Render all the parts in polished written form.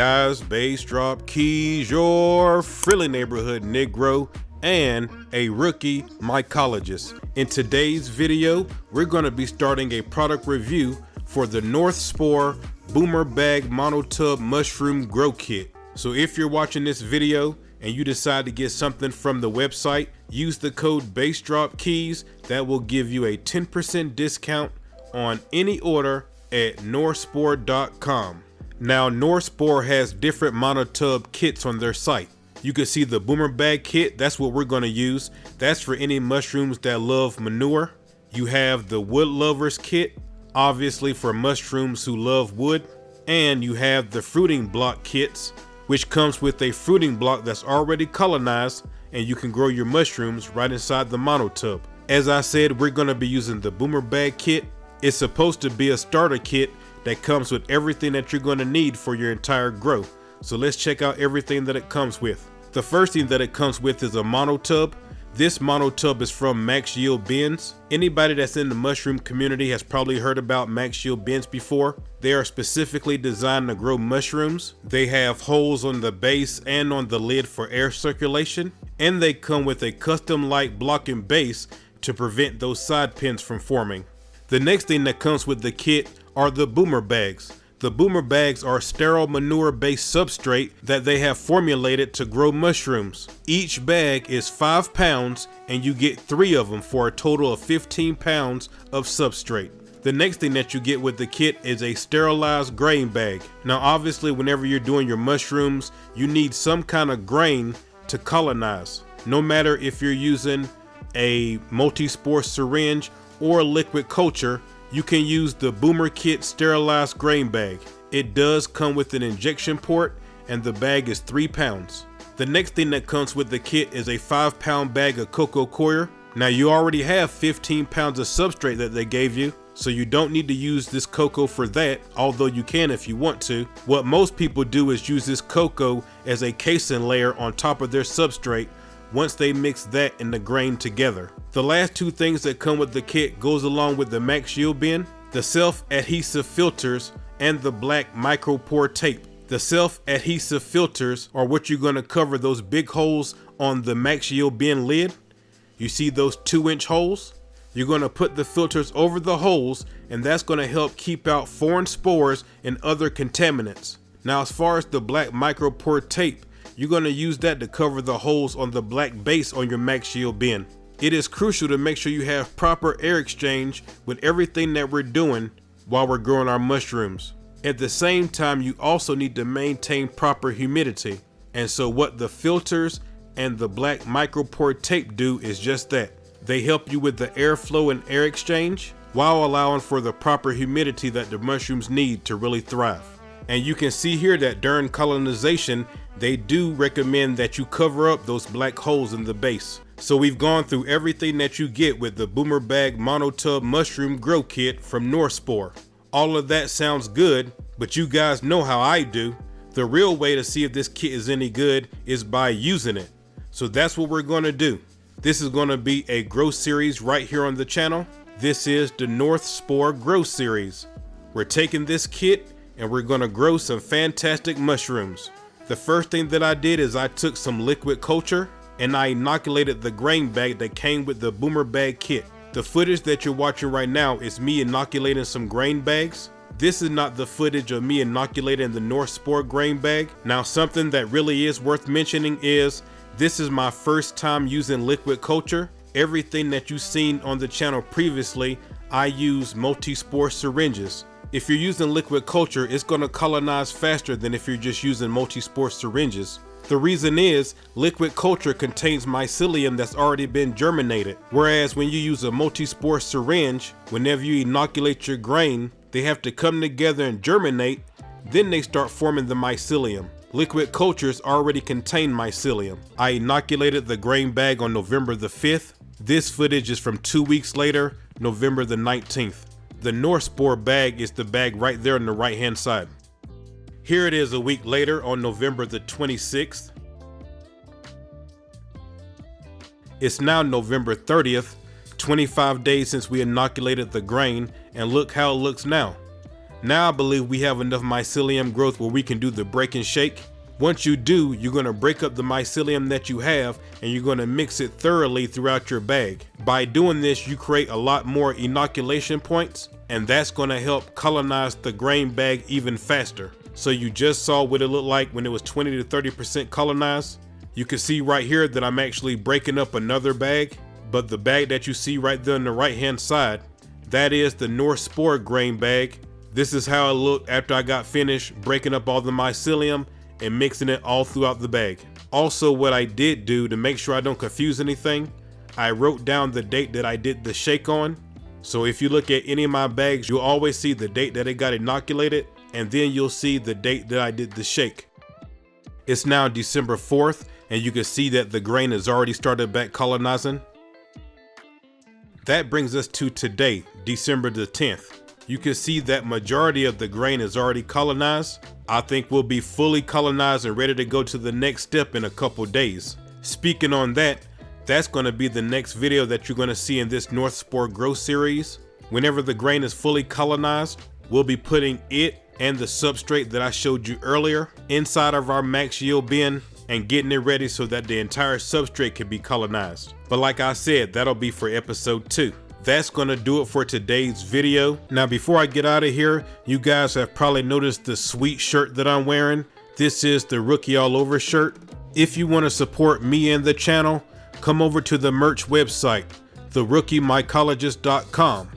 guys? Bass Drop Keys, your friendly neighborhood Negro and a rookie mycologist. In today's video, we're going to be starting a product review for the Spore Boomr Bag Monotub Mushroom Grow Kit. So if you're watching this video and you decide to get something from the website, use the code BassDropKeys. That will give you a 10% discount on any order at norspore.com. Now, Spore has different monotub kits on their site. You can see the Boomr Bag kit, that's what we're going to use. That's for any mushrooms that love manure. You have the Wood Lovers kit, obviously for mushrooms who love wood. And you have the Fruiting Block kits, which comes with a fruiting block that's already colonized, and you can grow your mushrooms right inside the monotub. As I said, we're going to be using the Boomr Bag kit. It's supposed to be a starter kit that comes with everything that you're going to need for your entire grow. So let's check out everything that it comes with. The first thing that it comes with is a monotub. This monotub is from Max Yield Bins. Anybody that's in the mushroom community has probably heard about Max Yield Bins before. They are specifically designed to grow mushrooms. They have holes on the base and on the lid for air circulation. And they come with a custom light blocking base to prevent those side pins from forming. The next thing that comes with the kit are the Boomr Bags. The Boomr Bags are sterile manure-based substrate that they have formulated to grow mushrooms. Each bag is 5 pounds and you get 3 of them for a total of 15 pounds of substrate. The next thing that you get with the kit is a sterilized grain bag. Now obviously whenever you're doing your mushrooms, you need some kind of grain to colonize. No matter if you're using a multi-spore syringe or liquid culture, you can use the Boomr Kit sterilized grain bag. It does come with an injection port and the bag is 3 pounds. The next thing that comes with the kit is a 5-pound bag of cocoa coir. Now you already have 15 pounds of substrate that they gave you, so you don't need to use this cocoa for that, although you can if you want to. What most people do is use this cocoa as a casing layer on top of their substrate once they mix that and the grain together. The last 2 things that come with the kit goes along with the Max Yield bin, the self-adhesive filters and the black micropore tape. The self-adhesive filters are what you're going to cover those big holes on the Max Yield bin lid. You see those 2-inch holes? You're going to put the filters over the holes, and that's going to help keep out foreign spores and other contaminants. Now as far as the black micropore tape, you're going to use that to cover the holes on the black base on your Max Yield bin. It is crucial to make sure you have proper air exchange with everything that we're doing while we're growing our mushrooms. At the same time, you also need to maintain proper humidity. And so what the filters and the black micropore tape do is just that. They help you with the airflow and air exchange while allowing for the proper humidity that the mushrooms need to really thrive. And you can see here that during colonization, they do recommend that you cover up those black holes in the base. So we've gone through everything that you get with the Boomr Bag Monotub Mushroom Grow Kit from Spore. All of that sounds good, but you guys know how I do. The real way to see if this kit is any good is by using it. So that's what we're going to do. This is going to be a grow series right here on the channel. This is the Spore Grow Series. We're taking this kit and we're going to grow some fantastic mushrooms. The first thing that I did is I took some liquid culture and I inoculated the grain bag that came with the Boomr Bag kit. The footage that you're watching right now is me inoculating some grain bags. This is not the footage of me inoculating the Spore grain bag. Now something that really is worth mentioning is this is my first time using liquid culture. Everything that you've seen on the channel previously, I use multi-spore syringes. If you're using liquid culture, it's going to colonize faster than if you're just using multi-spore syringes. The reason is liquid culture contains mycelium that's already been germinated. Whereas when you use a multi-spore syringe, whenever you inoculate your grain, they have to come together and germinate, then they start forming the mycelium. Liquid cultures already contain mycelium. I inoculated the grain bag on November the 5th. This footage is from 2 weeks later, November the 19th. The Spore bag is the bag right there on the right hand side. Here it is a week later on November the 26th. It's now November 30th, 25 days since we inoculated the grain, and look how it looks now. Now I believe we have enough mycelium growth where we can do the break and shake. Once you do, you're going to break up the mycelium that you have and you're going to mix it thoroughly throughout your bag. By doing this, you create a lot more inoculation points, and that's going to help colonize the grain bag even faster. So you just saw what it looked like when it was 20 to 30% colonized. You can see right here that I'm actually breaking up another bag, but the bag that you see right there on the right hand side, that is the North Spore grain bag. This is how it looked after I got finished breaking up all the mycelium and mixing it all throughout the bag. Also, what I did do to make sure I don't confuse anything, I wrote down the date that I did the shake on. So if you look at any of my bags, you'll always see the date that it got inoculated, and then you'll see the date that I did the shake. It's now December 4th, and you can see that the grain has already started back colonizing. That brings us to today, December the 10th. You can see that majority of the grain is already colonized. I think we'll be fully colonized and ready to go to the next step in a couple days. Speaking on that, that's going to be the next video that you're going to see in this North Spore Grow series. Whenever the grain is fully colonized, we'll be putting it and the substrate that I showed you earlier inside of our max yield bin and getting it ready so that the entire substrate can be colonized. But like I said, that'll be for episode 2. That's gonna do it for today's video. Now before I get out of here, you guys have probably noticed the sweet shirt that I'm wearing. This is the Rookie All Over shirt. If you want to support me and the channel, come over to the merch website, therookiemycologist.com.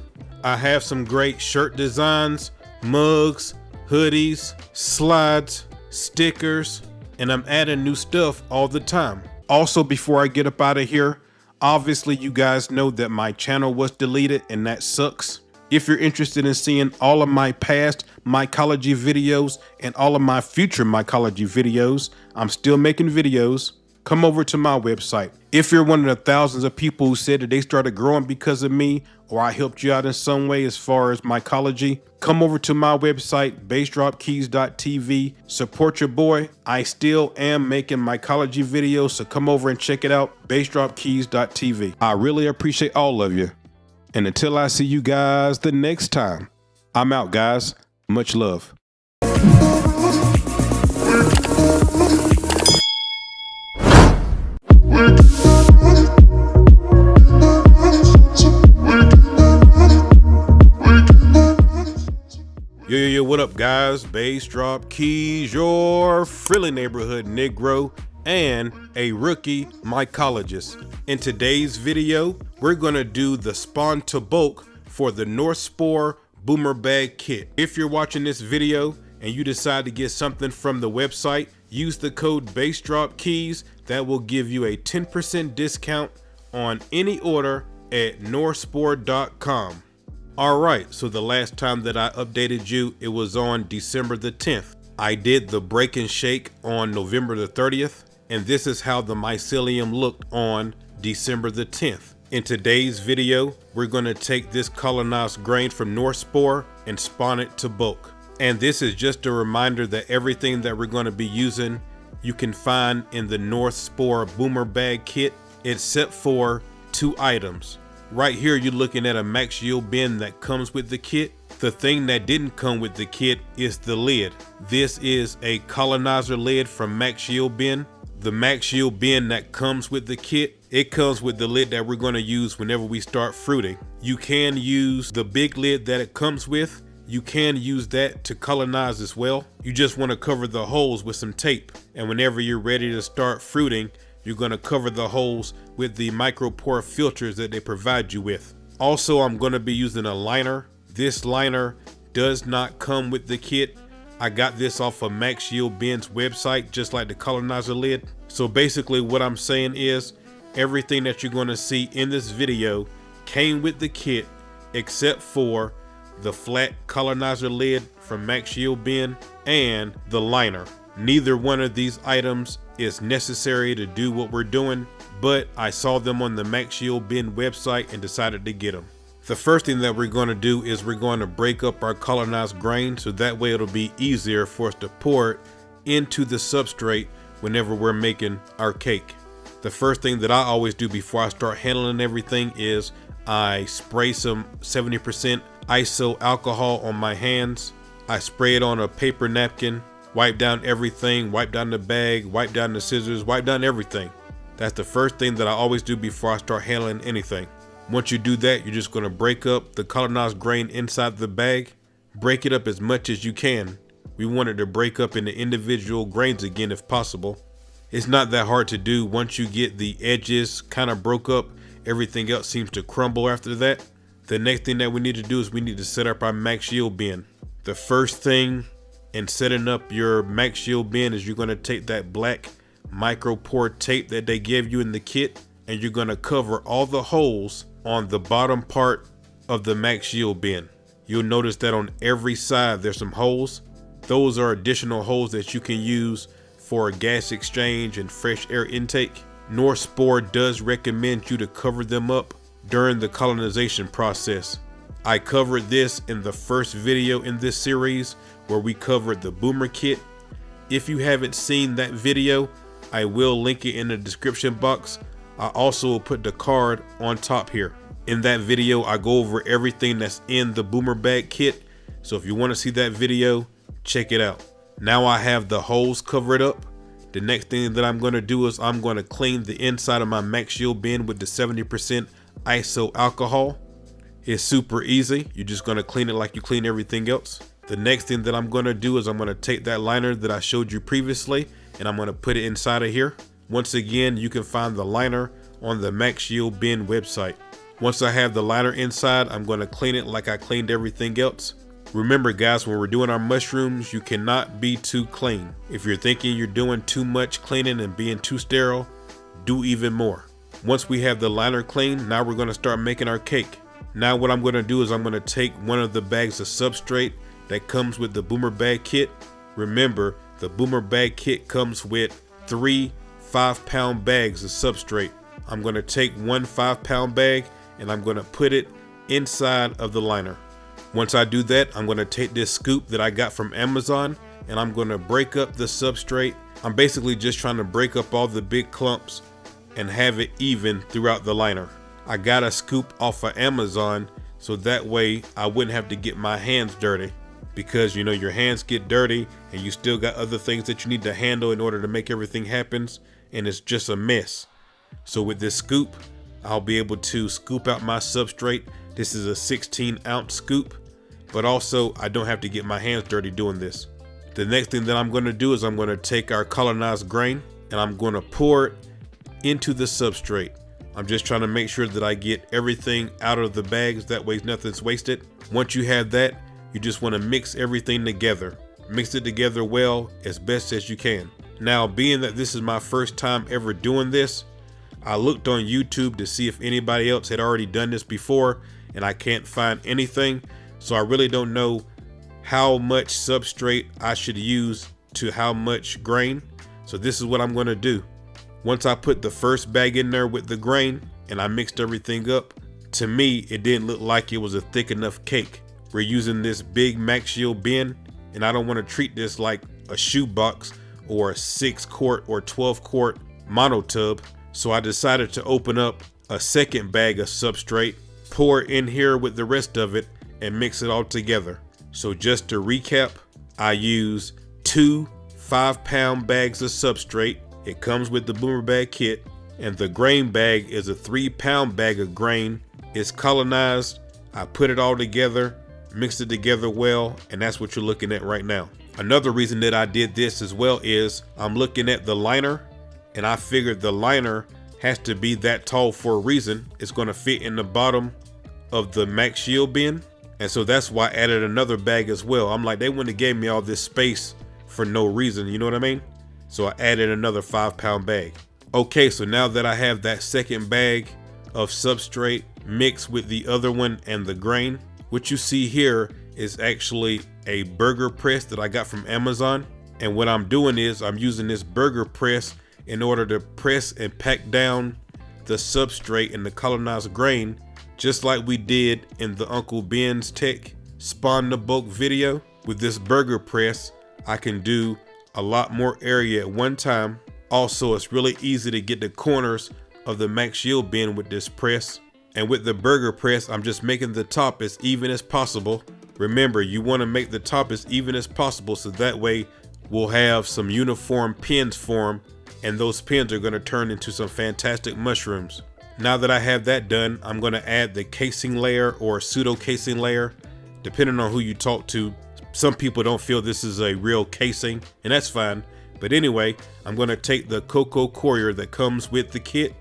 I have some great shirt designs, mugs, hoodies, slides, stickers, and I'm adding new stuff all the time. Also, before I get up out of here, obviously you guys know that my channel was deleted and that sucks. If you're interested in seeing all of my past mycology videos and all of my future mycology videos, I'm still making videos. Come over to my website. If you're one of the thousands of people who said that they started growing because of me, or I helped you out in some way as far as mycology, come over to my website, bassdropkeys.tv. Support your boy. I still am making mycology videos, so come over and check it out, bassdropkeys.tv. I really appreciate all of you. And until I see you guys the next time, I'm out, guys. Much love. Yo, what up, guys? Bass Drop Keys, your friendly neighborhood Negro, and a rookie mycologist. In today's video, we're gonna do the spawn to bulk for the North Spore Boomr bag kit. If you're watching this video and you decide to get something from the website, use the code BassDropKeys. That will give you a 10% discount on any order at northspore.com. Alright, so the last time that I updated you, it was on December the 10th. I did the break and shake on November the 30th, and this is how the mycelium looked on December the 10th. In today's video, we're going to take this colonized grain from North Spore and spawn it to bulk. And this is just a reminder that everything that we're going to be using, you can find in the North Spore Boomr bag kit, except for 2 items. Right here, you're looking at a max yield bin that comes with the kit. The thing that didn't come with the kit is the lid. This is a colonizer lid from Max Yield Bin. The Max Yield Bin that comes with the kit, it comes with the lid that we're going to use whenever we start fruiting. You can use the big lid that it comes with. You can use that to colonize as well. You just want to cover the holes with some tape. And whenever you're ready to start fruiting, you're going to cover the holes with the micropore filters that they provide you with. Also, I'm going to be using a liner. This liner does not come with the kit. I got this off of Max Yield Bin's website, just like the colonizer lid. So basically what I'm saying is everything that you're going to see in this video came with the kit except for the flat colonizer lid from Max Yield Bin and the liner. Neither one of these items is necessary to do what we're doing, but I saw them on the Max Yield Bin website and decided to get them. The first thing that we're going to do is we're going to break up our colonized grain so that way it'll be easier for us to pour it into the substrate whenever we're making our cake. The first thing that I always do before I start handling everything is I spray some 70% iso alcohol on my hands. I spray it on a paper napkin, wipe down everything, wipe down the bag, wipe down the scissors, wipe down everything. That's the first thing that I always do before I start handling anything. Once you do that, you're just going to break up the colonized grain inside the bag. Break it up as much as you can. We want it to break up into individual grains again if possible. It's not that hard to do. Once you get the edges kind of broke up, everything else seems to crumble after that. The next thing that we need to do is we need to set up our max yield bin. The first thing in setting up your max yield bin is you're going to take that black micro pour tape that they give you in the kit, and you're going to cover all the holes on the bottom part of the max yield bin. You'll notice that on every side there's some holes. Those are additional holes that you can use for gas exchange and fresh air intake. Spore does recommend you to cover them up during the colonization process. I covered this in the first video in this series where we covered the Boomr kit. If you haven't seen that video, I will link it in the description box. I also will put the card on top here. In that video, I go over everything that's in the Boomr bag kit. So if you want to see that video, check it out. Now I have the holes covered up. The next thing that I'm going to do is I'm going to clean the inside of my max yield bin with the 70% iso alcohol. It's super easy. You're just going to clean it like you clean everything else. The next thing that I'm going to do is I'm going to take that liner that I showed you previously and I'm going to put it inside of here. Once again, you can find the liner on the max yield bin website. Once I have the liner inside, I'm going to clean it like I cleaned everything else. Remember guys, when we're doing our mushrooms, you cannot be too clean. If you're thinking you're doing too much cleaning and being too sterile, do even more. Once we have the liner clean, now we're going to start making our cake. Now what I'm going to do is I'm going to take one of the bags of substrate that comes with the Boomr bag kit. Remember, the Boomr bag kit comes with 3 5-pound bags of substrate. I'm going to take one 5-pound bag and I'm going to put it inside of the liner. Once I do that, I'm going to take this scoop that I got from Amazon and I'm going to break up the substrate. I'm basically just trying to break up all the big clumps and have it even throughout the liner. I got a scoop off of Amazon so that way I wouldn't have to get my hands dirty, because you know your hands get dirty and you still got other things that you need to handle in order to make everything happen, and it's just a mess. So with this scoop, I'll be able to scoop out my substrate. This is a 16-ounce scoop, but also I don't have to get my hands dirty doing this. The next thing that I'm going to do is I'm going to take our colonized grain and I'm going to pour it into the substrate. I'm just trying to make sure that I get everything out of the bags, that way nothing's wasted. Once you have that, you just want to mix everything together. Mix it together well as best as you can. Now, being that this is my first time ever doing this, I looked on YouTube to see if anybody else had already done this before, and I can't find anything. So I really don't know how much substrate I should use to how much grain. So this is what I'm going to do. Once I put the first bag in there with the grain and I mixed everything up, to me, it didn't look like it was a thick enough cake. We're using this big max yield bin, and I don't want to treat this like a shoebox or a 6-quart or 12-quart mono tub. So I decided to open up a second bag of substrate, pour it in here with the rest of it, and mix it all together. So just to recap, I use 2 5-pound bags of substrate. It comes with the Boomr bag kit, and the grain bag is a 3-pound bag of grain. It's colonized. I put it all together, mixed it together well, and that's what you're looking at right now. Another reason that I did this as well is I'm looking at the liner, and I figured the liner has to be that tall for a reason. It's going to fit in the bottom of the max yield bin, and so that's why I added another bag as well. I'm like, they wouldn't have gave me all this space for no reason, you know what I mean? So I added another 5-pound bag. Okay, so now that I have that second bag of substrate mixed with the other one and the grain, what you see here is actually a burger press that I got from Amazon. And what I'm doing is I'm using this burger press in order to press and pack down the substrate and the colonized grain, just like we did in the Uncle Ben's Tech Spawn the Bulk video. With this burger press, I can do a lot more area at one time. Also, it's really easy to get the corners of the max yield bin with this press. And with the burger press, I'm just making the top as even as possible. Remember, you want to make the top as even as possible so that way we'll have some uniform pins form, and those pins are going to turn into some fantastic mushrooms. Now that I have that done, I'm going to add the casing layer or pseudo casing layer, depending on who you talk to. Some people don't feel this is a real casing, and that's fine. But anyway, I'm going to take the cocoa coir that comes with the kit,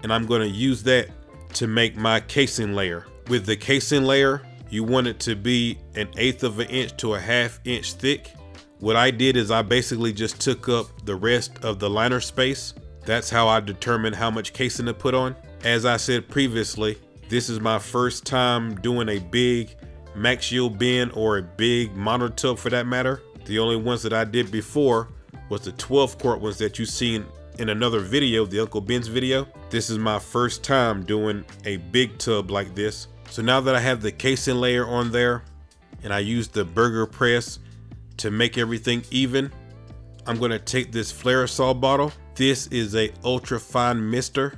and I'm going to use that to make my casing layer. With the casing layer, you want it to be 1/8 of an inch to 1/2 inch thick. What I did is I basically just took up the rest of the liner space. That's how I determined how much casing to put on. As I said previously, this is my first time doing a big max yield bin or a big mono tub for that matter. The only ones that I did before was the 12 quart ones that you seen in another video, the Uncle Ben's video. This is my first time doing a big tub like this. So now that I have the casing layer on there and I use the burger press to make everything even, I'm gonna take this Flairosol bottle. This is a ultra fine mister,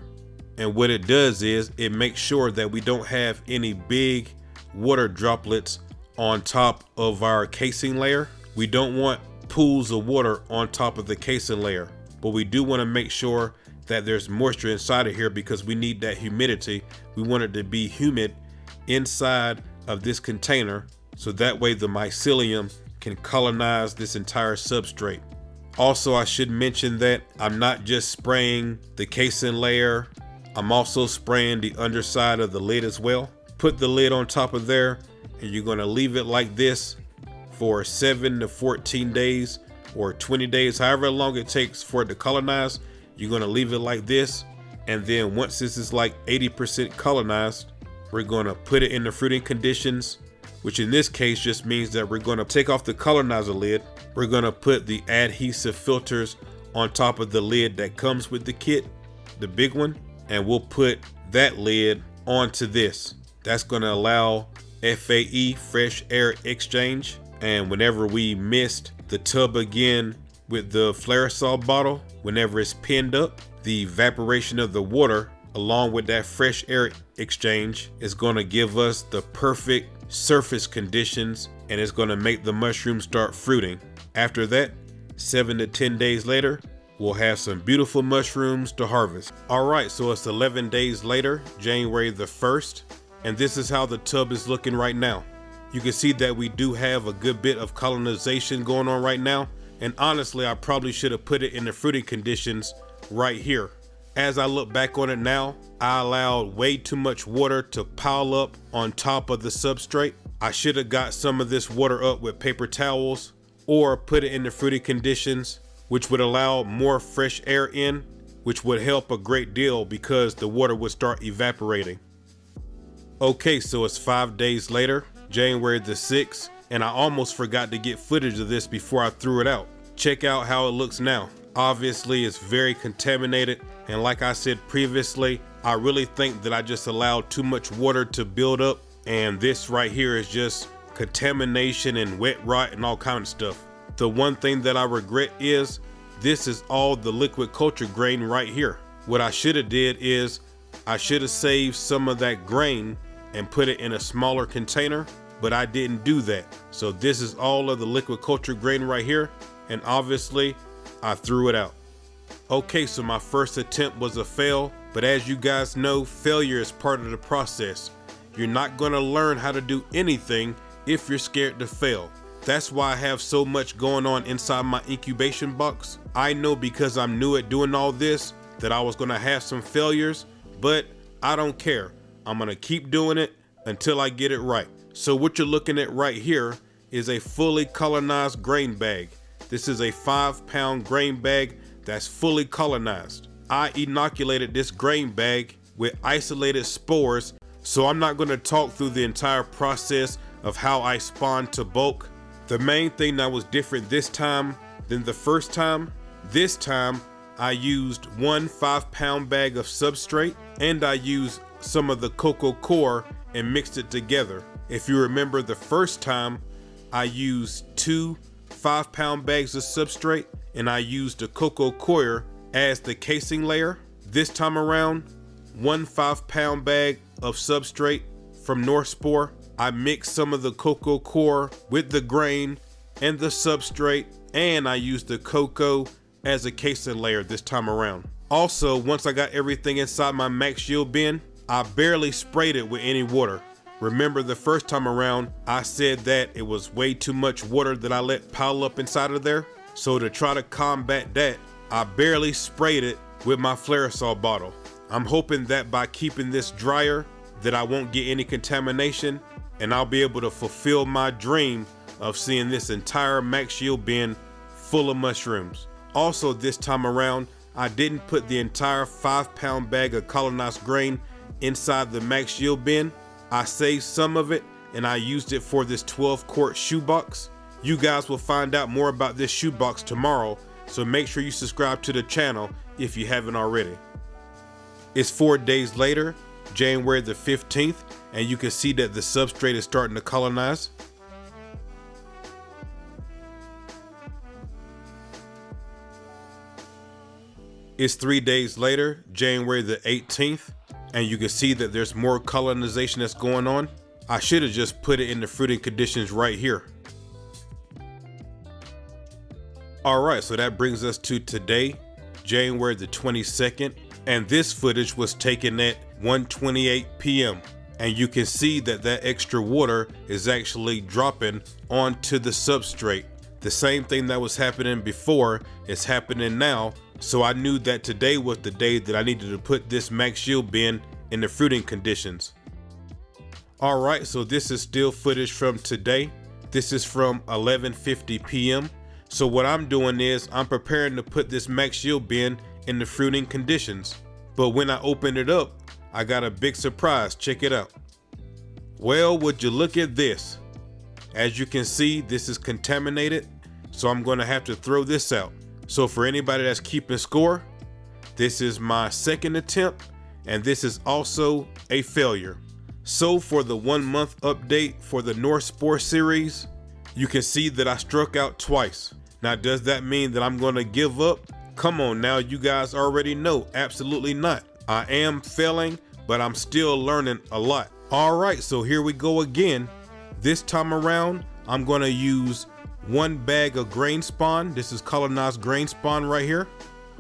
and what it does is it makes sure that we don't have any big water droplets on top of our casing layer. We don't want pools of water on top of the casing layer, but we do want to make sure that there's moisture inside of here because we need that humidity. We want it to be humid inside of this container so that way the mycelium can colonize this entire substrate. Also, I should mention that I'm not just spraying the casing layer, I'm also spraying the underside of the lid as well. Put the lid on top of there, and you're going to leave it like this for 7 to 14 days or 20 days, however long it takes for it to colonize. You're going to leave it like this, and then once this is like 80% colonized, we're going to put it in the fruiting conditions, which in this case just means that we're going to take off the colonizer lid. We're going to put the adhesive filters on top of the lid that comes with the kit, the big one, and we'll put that lid onto this. That's going to allow FAE, fresh air exchange, and whenever we mist the tub again with the Flairosol bottle, whenever it's pinned up, the evaporation of the water along with that fresh air exchange is going to give us the perfect surface conditions, and it's going to make the mushrooms start fruiting. After that, 7 to 10 days later, we'll have some beautiful mushrooms to harvest. All right, so it's 11 days later, January the 1st, and this is how the tub is looking right now. You can see that we do have a good bit of colonization going on right now, and honestly, I probably should have put it in the fruiting conditions right here. As I look back on it now, I allowed way too much water to pile up on top of the substrate. I should have got some of this water up with paper towels or put it in the fruiting conditions, which would allow more fresh air in, which would help a great deal because the water would start evaporating. Okay, so it's 5 days later, January the 6th, and I almost forgot to get footage of this before I threw it out. Check out how it looks now. Obviously, it's very contaminated, and like I said previously, I really think that I just allowed too much water to build up, and this right here is just contamination and wet rot and all kind of stuff. The one thing that I regret is this is all the liquid culture grain right here. What I should have did is I should have saved some of that grain and put it in a smaller container, but I didn't do that. So this is all of the liquid culture grain right here, and obviously I threw it out. Okay, so my first attempt was a fail, but as you guys know, failure is part of the process. You're not gonna learn how to do anything if you're scared to fail. That's why I have so much going on inside my incubation box. I know because I'm new at doing all this that I was gonna have some failures, but I don't care. I'm gonna keep doing it until I get it right. So what you're looking at right here is a fully colonized grain bag. This is a 5-pound grain bag that's fully colonized. I inoculated this grain bag with isolated spores, so I'm not going to talk through the entire process of how I spawned to bulk. The main thing that was different this time than the first time, this time I used one 5-pound bag of substrate, and I used some of the cocoa core and mixed it together. If you remember the first time, I used 2 5-pound bags of substrate, and I used the cocoa coir as the casing layer. This time around, 1 5-pound bag of substrate from Spore, I mixed some of the cocoa coir with the grain and the substrate, and I used the cocoa as a casing layer this time around. Also, once I got everything inside my max yield bin, I barely sprayed it with any water. Remember the first time around, I said that it was way too much water that I let pile up inside of there. So to try to combat that, I barely sprayed it with my Flairosol bottle. I'm hoping that by keeping this drier, that I won't get any contamination, and I'll be able to fulfill my dream of seeing this entire max yield bin full of mushrooms. Also this time around, I didn't put the entire 5-pound bag of colonized grain inside the max yield bin. I saved some of it and I used it for this 12-quart shoebox. You guys will find out more about this shoebox tomorrow, so make sure you subscribe to the channel if you haven't already. It's 4 days later, January the 15th, and you can see that the substrate is starting to colonize. It's 3 days later, January the 18th, and you can see that there's more colonization that's going on. I should have just put it in the fruiting conditions right here. Alright, so that brings us to today, January the 22nd, and this footage was taken at 1:28 p.m. and you can see that that extra water is actually dropping onto the substrate. The same thing that was happening before is happening now, so I knew that today was the day that I needed to put this max yield bin in the fruiting conditions. Alright, so this is still footage from today. This is from 11:50 p.m. So what I'm doing is I'm preparing to put this max yield bin in the fruiting conditions. But when I open it up, I got a big surprise. Check it out. Well, would you look at this? As you can see, this is contaminated, so I'm going to have to throw this out. So for anybody that's keeping score, this is my second attempt, and this is also a failure. So for the 1 month update for the North Spore series, you can see that I struck out twice. Now, does that mean that I'm going to give up? Come on now, you guys already know. Absolutely not. I am failing, but I'm still learning a lot. All right, so here we go again. This time around, I'm going to use 1 bag of grain spawn. This is colonized grain spawn right here.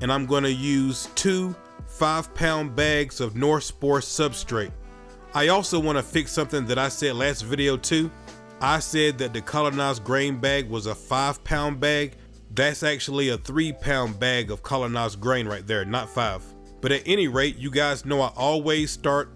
And I'm going to use 2 5-pound bags of North Spore substrate. I also want to fix something that I said last video too. I said that the colonized grain bag was a 5-pound bag. That's actually a 3-pound bag of colonized grain right there, not 5. But at any rate, you guys know I always start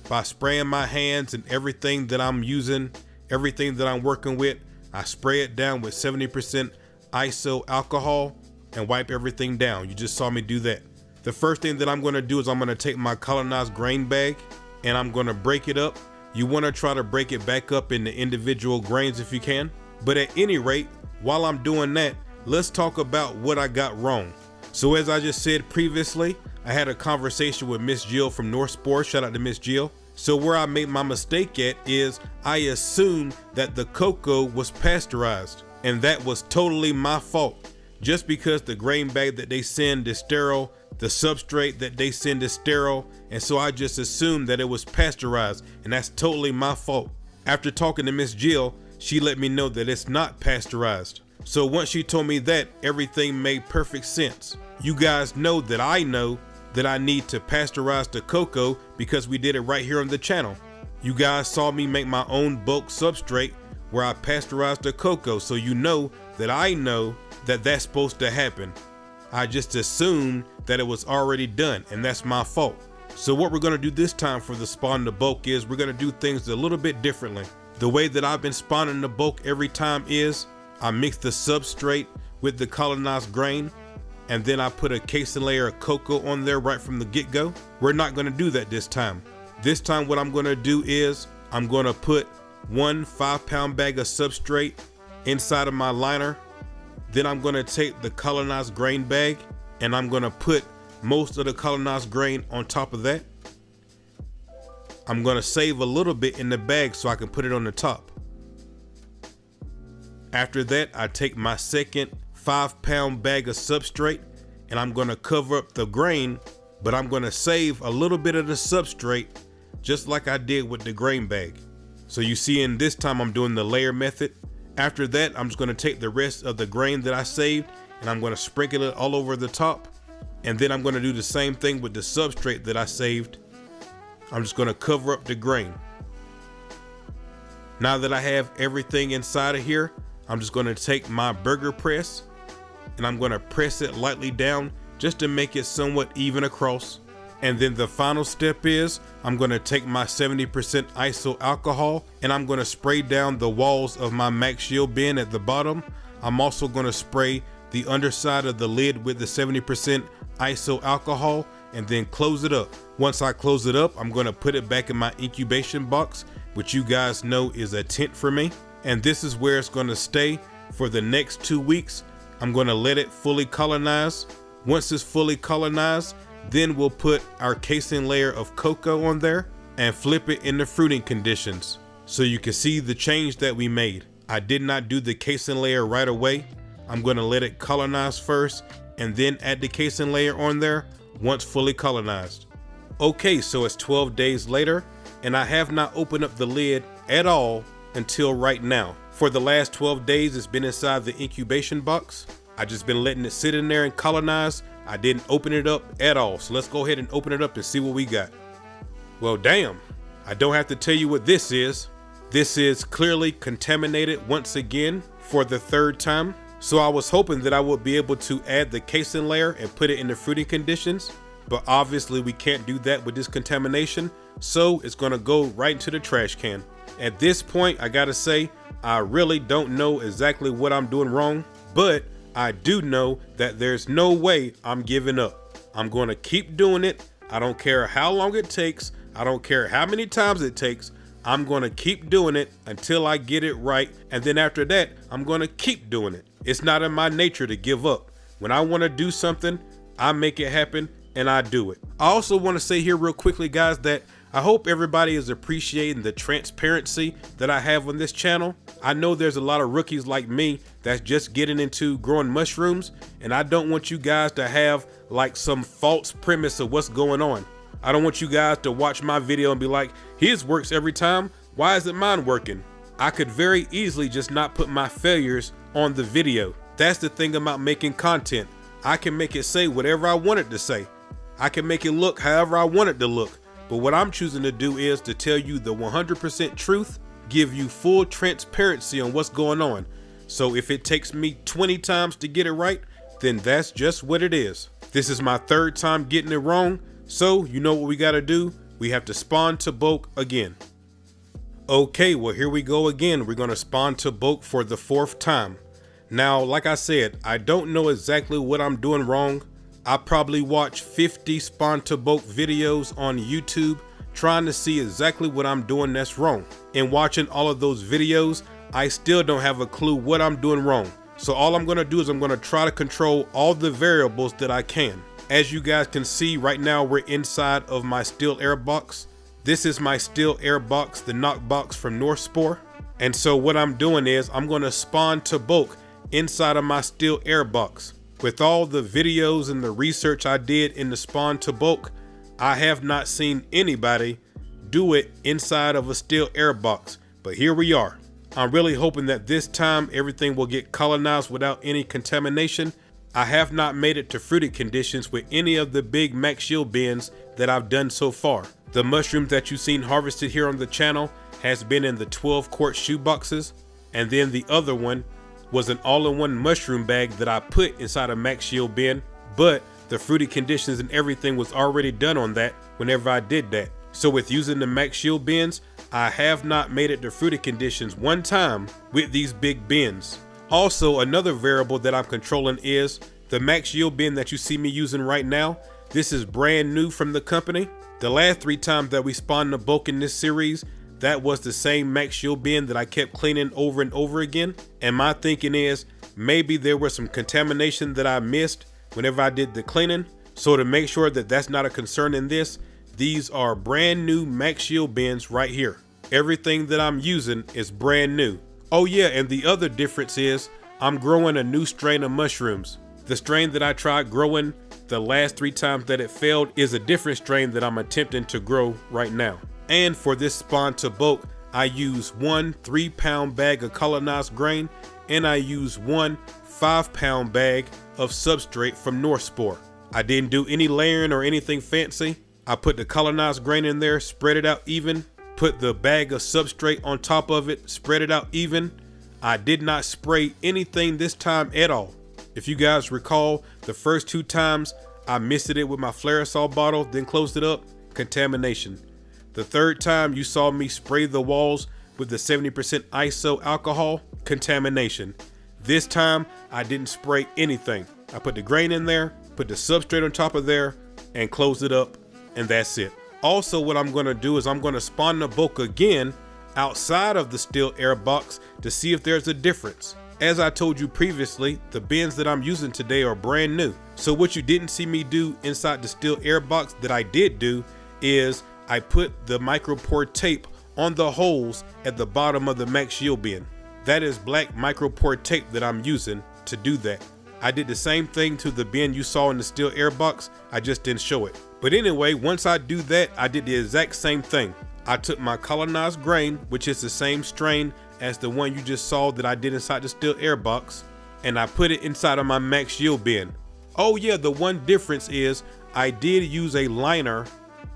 by spraying my hands and everything that I'm using, everything that I'm working with. I spray it down with 70% iso alcohol and wipe everything down. You just saw me do that. The first thing that I'm going to do is I'm going to take my colonized grain bag and I'm going to break it up. You want to try to break it back up into individual grains if you can. But at any rate, while I'm doing that, let's talk about what I got wrong. So as I just said previously, I had a conversation with Miss Jill from North Spore. Shout out to Miss Jill. So where I made my mistake at is I assumed that the cocoa was pasteurized, and that was totally my fault. Just because the grain bag that they send is sterile, the substrate that they send is sterile, and so I just assumed that it was pasteurized, and that's totally my fault. After talking to Miss Jill, she let me know that it's not pasteurized. So once she told me that, everything made perfect sense. You guys know that I need to pasteurize the cocoa because we did it right here on the channel. You guys saw me make my own bulk substrate where I pasteurized the cocoa, so you know that that's supposed to happen. I just assumed that it was already done, and that's my fault. So what we're gonna do this time for the spawn to bulk is we're gonna do things a little bit differently. The way that I've been spawning the bulk every time is I mix the substrate with the colonized grain, and then I put a casing layer of cocoa on there right from the get-go. We're not gonna do that this time. This time what I'm gonna do is I'm gonna put 1 5-pound bag of substrate inside of my liner. Then I'm gonna take the colonized grain bag and I'm gonna put most of the colonized grain on top of that. I'm gonna save a little bit in the bag so I can put it on the top. After that, I take my second 5-pound bag of substrate and I'm gonna cover up the grain, but I'm gonna save a little bit of the substrate just like I did with the grain bag. So you see in this time I'm doing the layer method. After that, I'm just gonna take the rest of the grain that I saved and I'm gonna sprinkle it all over the top. And then I'm gonna do the same thing with the substrate that I saved. I'm just gonna cover up the grain. Now that I have everything inside of here, I'm just gonna take my burger press and I'm gonna press it lightly down just to make it somewhat even across. And then the final step is I'm gonna take my 70% iso alcohol and I'm gonna spray down the walls of my max shield bin at the bottom. I'm also gonna spray the underside of the lid with the 70% iso alcohol and then close it up. Once I close it up, I'm gonna put it back in my incubation box, which you guys know is a tent for me. And this is where it's gonna stay for the next 2 weeks. I'm gonna let it fully colonize. Once it's fully colonized, then we'll put our casing layer of cocoa on there and flip it into fruiting conditions. So you can see the change that we made. I did not do the casing layer right away. I'm gonna let it colonize first and then add the casing layer on there once fully colonized. Okay, so it's 12 days later and I have not opened up the lid at all until right now. For the last 12 days, it's been inside the incubation box. I just been letting it sit in there and colonize. I didn't open it up at all. So let's go ahead and open it up and see what we got. Well, damn, I don't have to tell you what this is. This is clearly contaminated once again for the 3rd time. So I was hoping that I would be able to add the casing layer and put it in the fruiting conditions, but obviously we can't do that with this contamination. So it's gonna go right into the trash can. At this point, I gotta say, I really don't know exactly what I'm doing wrong, but I do know that there's no way I'm giving up. I'm gonna keep doing it. I don't care how long it takes. I don't care how many times it takes. I'm gonna keep doing it until I get it right. And then after that, I'm gonna keep doing it. It's not in my nature to give up. When I wanna do something, I make it happen and I do it. I also wanna say here real quickly, guys, that I hope everybody is appreciating the transparency that I have on this channel. I know there's a lot of rookies like me that's just getting into growing mushrooms, and I don't want you guys to have like some false premise of what's going on. I don't want you guys to watch my video and be like, his works every time, why isn't mine working? I could very easily just not put my failures on the video. That's the thing about making content. I can make it say whatever I want it to say. I can make it look however I want it to look. But what I'm choosing to do is to tell you the 100% truth, give you full transparency on what's going on. So if it takes me 20 times to get it right, then that's just what it is. This is my 3rd time getting it wrong. So you know what we gotta do? We have to spawn to bulk again. Okay, well here we go again. We're gonna spawn to bulk for the 4th time. Now, like I said, I don't know exactly what I'm doing wrong. I probably watch 50 spawn to bulk videos on YouTube trying to see exactly what I'm doing that's wrong. And watching all of those videos, I still don't have a clue what I'm doing wrong. So all I'm gonna do is I'm gonna try to control all the variables that I can. As you guys can see right now, we're inside of my still air box. This is my still air box, the knock box from Spore. And so what I'm doing is I'm gonna spawn to bulk inside of my still air box. With all the videos and the research I did in the spawn to bulk, I have not seen anybody do it inside of a still air box, but here we are. I'm really hoping that this time everything will get colonized without any contamination. I have not made it to fruiting conditions with any of the big max shield bins that I've done so far. The mushrooms that you've seen harvested here on the channel has been in the 12-quart shoe boxes, and then the other one was an all-in-one mushroom bag that I put inside a max shield bin, but the fruity conditions and everything was already done on that whenever I did that. So with using the max shield bins, I have not made it to fruity conditions one time with these big bins. Also, another variable that I'm controlling is the max yield bin that you see me using right now. This is brand new from the company. The last 3 times that we spawned the bulk in this series, that was the same max yield bin that I kept cleaning over and over again. And my thinking is maybe there was some contamination that I missed whenever I did the cleaning. So to make sure that that's not a concern in this, these are brand new max yield bins right here. Everything that I'm using is brand new. Oh yeah, and the other difference is I'm growing a new strain of mushrooms. The strain that I tried growing the last 3 times that it failed is a different strain that I'm attempting to grow right now. And for this spawn to bulk, I use one 3-pound bag of colonized grain, and I use one 5-pound bag of substrate from Spore. I didn't do any layering or anything fancy. I put the colonized grain in there, spread it out even, put the bag of substrate on top of it, spread it out even. I did not spray anything this time at all. If you guys recall, the first 2 times I misted it with my Flaresol bottle, then closed it up, contamination. The 3rd time you saw me spray the walls with the 70% ISO alcohol, contamination. This time I didn't spray anything. I put the grain in there, put the substrate on top of there, and closed it up, and that's it. Also, what I'm gonna do is I'm gonna spawn the bulk again outside of the steel air box to see if there's a difference. As I told you previously, the bins that I'm using today are brand new. So what you didn't see me do inside the steel air box that I did do is I put the micropore tape on the holes at the bottom of the Max Shield bin. That is black micropore tape that I'm using to do that. I did the same thing to the bin you saw in the steel air box, I just didn't show it. But anyway, once I do that, I did the exact same thing. I took my colonized grain, which is the same strain as the one you just saw that I did inside the steel air box, and I put it inside of my Max Shield bin. Oh yeah, the one difference is I did use a liner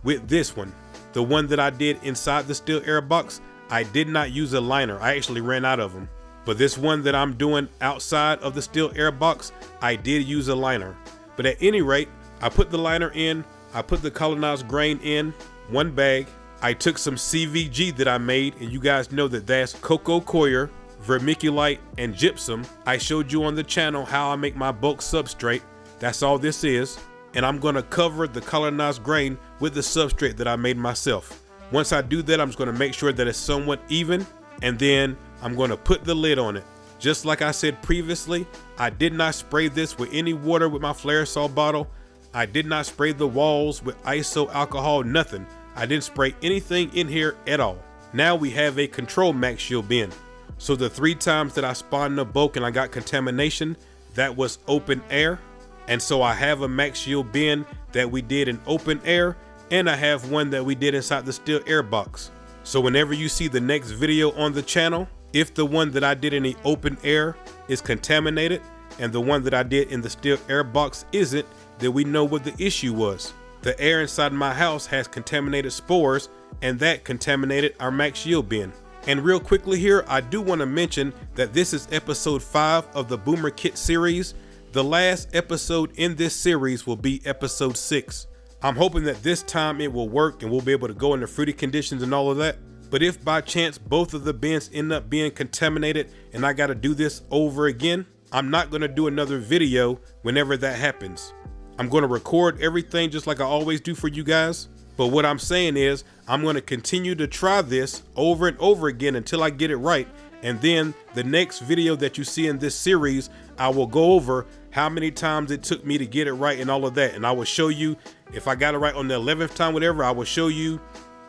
with this one. The one that I did inside the steel air box, I did not use a liner. I actually ran out of them. But this one that I'm doing outside of the steel air box, I did use a liner. But at any rate, I put the liner in, I put the colonized grain in one bag. I took some CVG that I made, and you guys know that that's cocoa coir, vermiculite, and gypsum. I showed you on the channel how I make my bulk substrate. That's all this is. And I'm gonna cover the colonized grain with the substrate that I made myself. Once I do that, I'm just gonna make sure that it's somewhat even, and then I'm gonna put the lid on it. Just like I said previously, I did not spray this with any water with my Flaresol bottle. I did not spray the walls with ISO alcohol, nothing. I didn't spray anything in here at all. Now we have a control Max Shield bin. So the 3 times that I spawned the bulk and I got contamination, that was open air. And so I have a Max Shield bin that we did in open air, and I have one that we did inside the steel air box. So whenever you see the next video on the channel, if the one that I did in the open air is contaminated and the one that I did in the steel air box isn't, then we know what the issue was. The air inside my house has contaminated spores, and that contaminated our Max Shield bin. And real quickly here, I do want to mention that this is episode 5 of the Boomr kit series. The last episode in this series will be episode 6. I'm hoping that this time it will work and we'll be able to go into fruity conditions and all of that. But if by chance both of the bins end up being contaminated and I got to do this over again, I'm not going to do another video whenever that happens. I'm going to record everything just like I always do for you guys. But what I'm saying is I'm going to continue to try this over and over again until I get it right. And then the next video that you see in this series, I will go over how many times it took me to get it right and all of that. And I will show you if I got it right on the 11th time, whatever, I will show you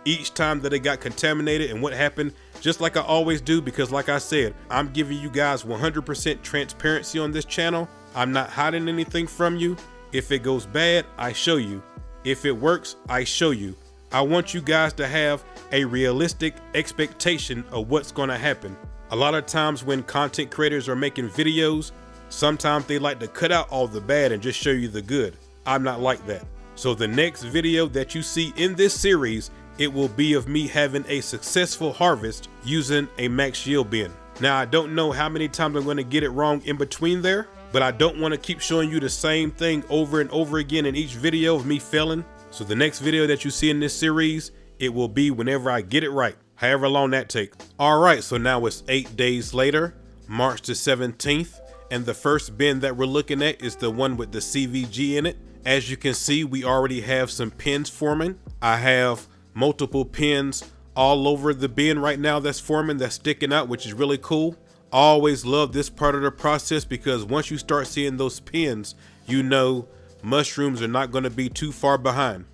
each time that it got contaminated and what happened, just like I always do, because like I said, I'm giving you guys 100% transparency on this channel. I'm not hiding anything from you. If it goes bad, I show you. If it works, I show you. I want you guys to have a realistic expectation of what's going to happen. A lot of times when content creators are making videos, sometimes they like to cut out all the bad and just show you the good. I'm not like that. So the next video that you see in this series, it will be of me having a successful harvest using a Max Shield bin. Now, I don't know how many times I'm going to get it wrong in between there, but I don't want to keep showing you the same thing over and over again in each video of me failing. So the next video that you see in this series, it will be whenever I get it right, however long that takes. All right, so now it's 8 days later, March the 17th, and the first bin that we're looking at is the one with the CVG in it. As you can see, we already have some pins forming. I have multiple pins all over the bin right now that's forming, that's sticking out, which is really cool. I always love this part of the process because once you start seeing those pins, you know mushrooms are not going to be too far behind.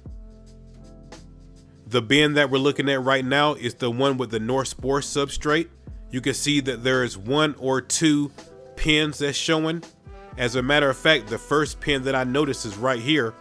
The bin that we're looking at right now is the one with the Spore substrate. You can see that there is 1 or 2 pins that's showing. As a matter of fact, the first pin that I noticed is right here.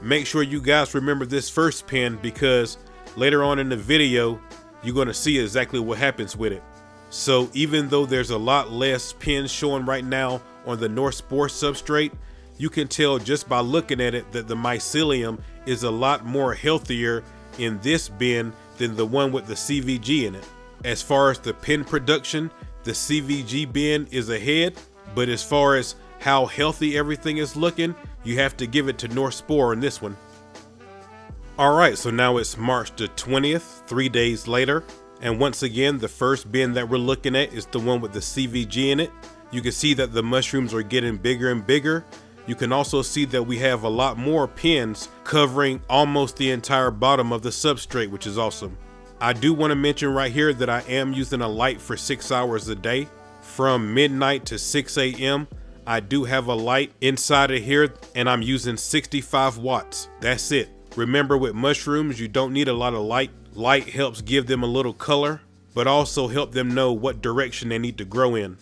Make sure you guys remember this first pin because later on in the video, you're gonna see exactly what happens with it. So even though there's a lot less pins showing right now on the North Spore substrate, you can tell just by looking at it that the Mycelium is a lot more healthier in this bin than the one with the CVG in it. As far as the pin production, the CVG bin is ahead, but as far as how healthy everything is looking, you have to give it to North Spore in this one. Alright, so now it's March the 20th, 3 days later. And once again, the first bin that we're looking at is the one with the CVG in it. You can see that the mushrooms are getting bigger and bigger. You can also see that we have a lot more pins covering almost the entire bottom of the substrate, which is awesome. I do want to mention right here that I am using a light for 6 hours a day. From midnight to 6 a.m. I do have a light inside of here and I'm using 65 watts. That's it. Remember, with mushrooms, you don't need a lot of light. Light helps give them a little color, but also help them know what direction they need to grow in.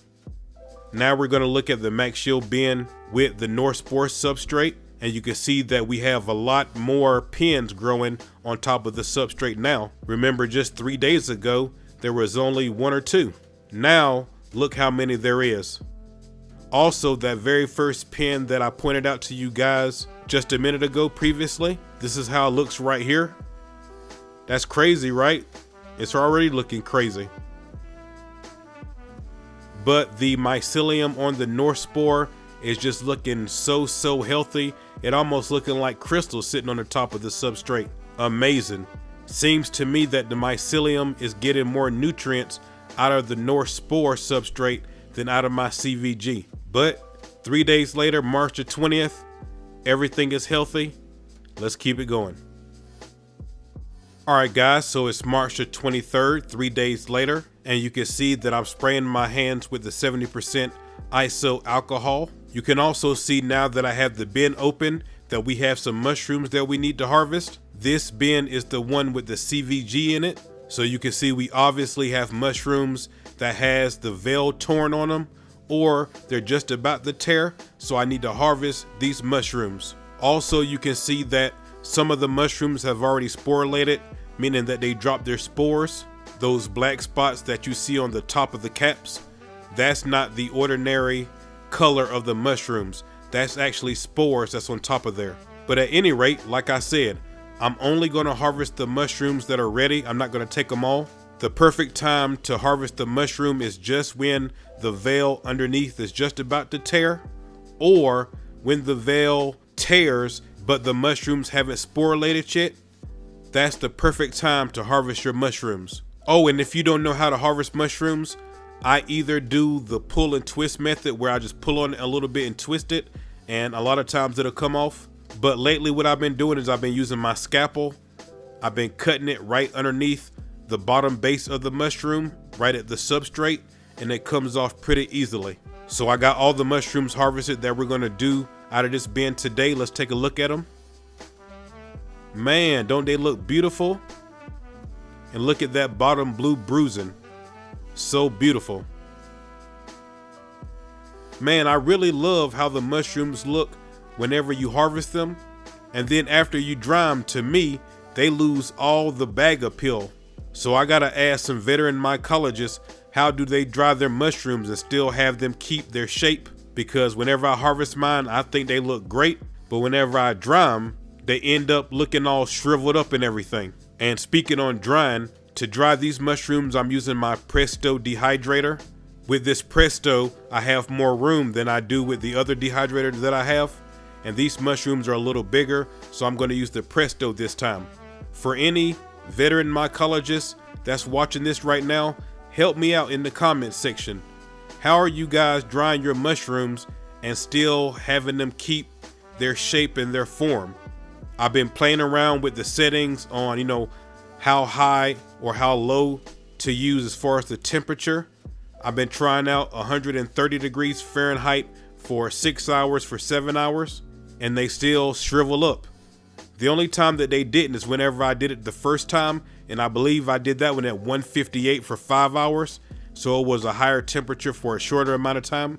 Now we're going to look at the Max Shield bin with the North Spore substrate, and you can see that we have a lot more pins growing on top of the substrate now. Remember, just 3 days ago, there was only 1 or 2. Now, look how many there is. Also, that very first pin that I pointed out to you guys just a minute ago previously, this is how it looks right here. That's crazy, right? It's already looking crazy. But the Mycelium on the North Spore is just looking so healthy. It almost looking like crystals sitting on the top of the substrate. Amazing. Seems to me that the Mycelium is getting more nutrients out of the North Spore substrate than out of my CVG. But 3 days later, March the 20th, everything is healthy. Let's keep it going. Alright guys, so it's March the 23rd, 3 days later, and you can see that I'm spraying my hands with the 70% ISO alcohol. You can also see now that I have the bin open that we have some mushrooms that we need to harvest. This bin is the one with the CVG in it. So you can see we obviously have mushrooms that has the veil torn on them, or they're just about to tear, so I need to harvest these mushrooms. Also, you can see that some of the mushrooms have already sporulated, meaning that they dropped their spores. Those black spots that you see on the top of the caps, that's not the ordinary color of the mushrooms. That's actually spores that's on top of there. But at any rate, like I said, I'm only going to harvest the mushrooms that are ready. I'm not going to take them all. The perfect time to harvest the mushroom is just when the veil underneath is just about to tear, or when the veil tears but the mushrooms haven't sporulated yet. That's the perfect time to harvest your mushrooms. Oh, and if you don't know how to harvest mushrooms, I either do the pull and twist method where I just pull on it a little bit and twist it, and a lot of times it'll come off. But lately what I've been doing is I've been using my scalpel. I've been cutting it right underneath the bottom base of the mushroom, right at the substrate, and it comes off pretty easily. So I got all the mushrooms harvested that we're gonna do out of this bin today. Let's take a look at them. Man, don't they look beautiful? And look at that bottom blue bruising. So beautiful. Man, I really love how the mushrooms look whenever you harvest them. And then after you dry them, to me, they lose all the bag appeal. So I gotta ask some veteran mycologists, how do they dry their mushrooms and still have them keep their shape? Because whenever I harvest mine, I think they look great. But whenever I dry them, they end up looking all shriveled up and everything. And speaking on drying, to dry these mushrooms, I'm using my Presto dehydrator. With this Presto, I have more room than I do with the other dehydrator that I have. And these mushrooms are a little bigger, so I'm going to use the Presto this time. For any veteran mycologist that's watching this right now, help me out in the comments section. How are you guys drying your mushrooms and still having them keep their shape and their form? I've been playing around with the settings on, how high or how low to use as far as the temperature. I've been trying out 130 degrees Fahrenheit for 6 hours, for 7 hours, and they still shrivel up. The only time that they didn't is whenever I did it the first time, and I believe I did that one at 158 for 5 hours, so it was a higher temperature for a shorter amount of time,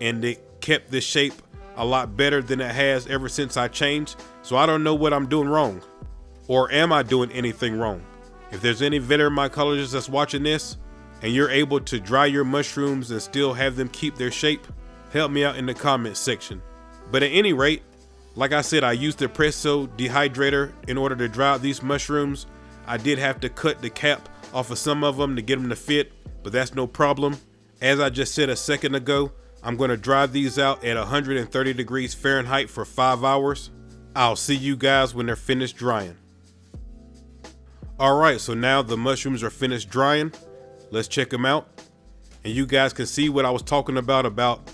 and it kept the shape a lot better than it has ever since I changed. So I don't know what I'm doing wrong, or am I doing anything wrong? If there's any veteran mycologists that's watching this and you're able to dry your mushrooms and still have them keep their shape, help me out in the comments section. But at any rate, like I said, I used the presso dehydrator in order to dry out these mushrooms. I did have to cut the cap off of some of them to get them to fit, but that's no problem. As I just said a second ago, I'm going to dry these out at 130 degrees Fahrenheit for 5 hours. I'll see you guys when they're finished drying. Alright, so now the mushrooms are finished drying. Let's check them out. And you guys can see what I was talking about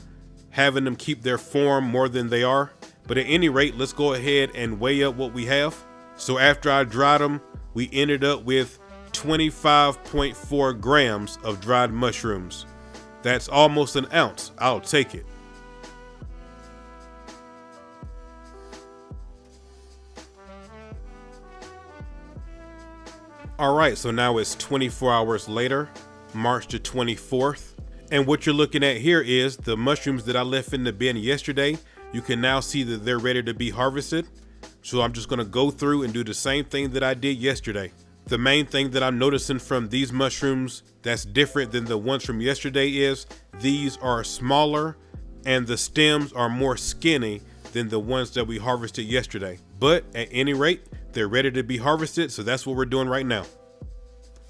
having them keep their form more than they are. But at any rate, let's go ahead and weigh up what we have. So after I dried them, we ended up with 25.4 grams of dried mushrooms. That's almost an ounce. I'll take it. Alright, so now it's 24 hours later, March the 24th. And what you're looking at here is the mushrooms that I left in the bin yesterday. You can now see that they're ready to be harvested. So I'm just going to go through and do the same thing that I did yesterday. The main thing that I'm noticing from these mushrooms that's different than the ones from yesterday is these are smaller and the stems are more skinny than the ones that we harvested yesterday. But at any rate, they're ready to be harvested, so that's what we're doing right now.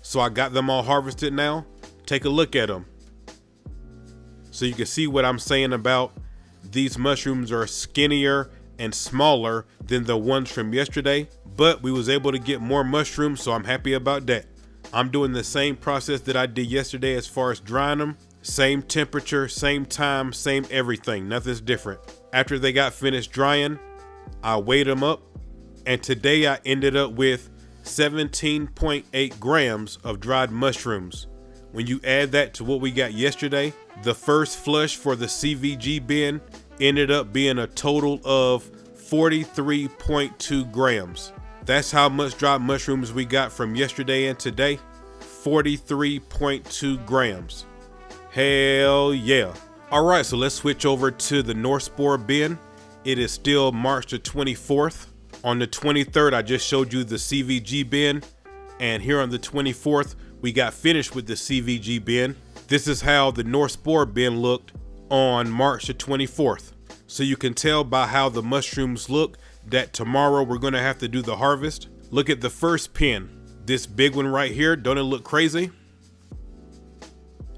So I got them all harvested now. Take a look at them. So you can see what I'm saying about these mushrooms are skinnier and smaller than the ones from yesterday, but we was able to get more mushrooms, so I'm happy about that. I'm doing the same process that I did yesterday as far as drying them. Same temperature, same time, same everything, nothing's different. After they got finished drying, I weighed them up, and today I ended up with 17.8 grams of dried mushrooms. When you add that to what we got yesterday, the first flush for the CVG bin ended up being a total of 43.2 grams. That's how much dried mushrooms we got from yesterday and today. 43.2 grams. Hell yeah. Alright, so let's switch over to the North Spore bin. It is still March the 24th. On the 23rd, I just showed you the CVG bin. And here on the 24th, we got finished with the CVG bin. This is how the North Spore bin looked on March the 24th. So you can tell by how the mushrooms look that tomorrow we're going to have to do the harvest. Look at the first pin. This big one right here, don't it look crazy?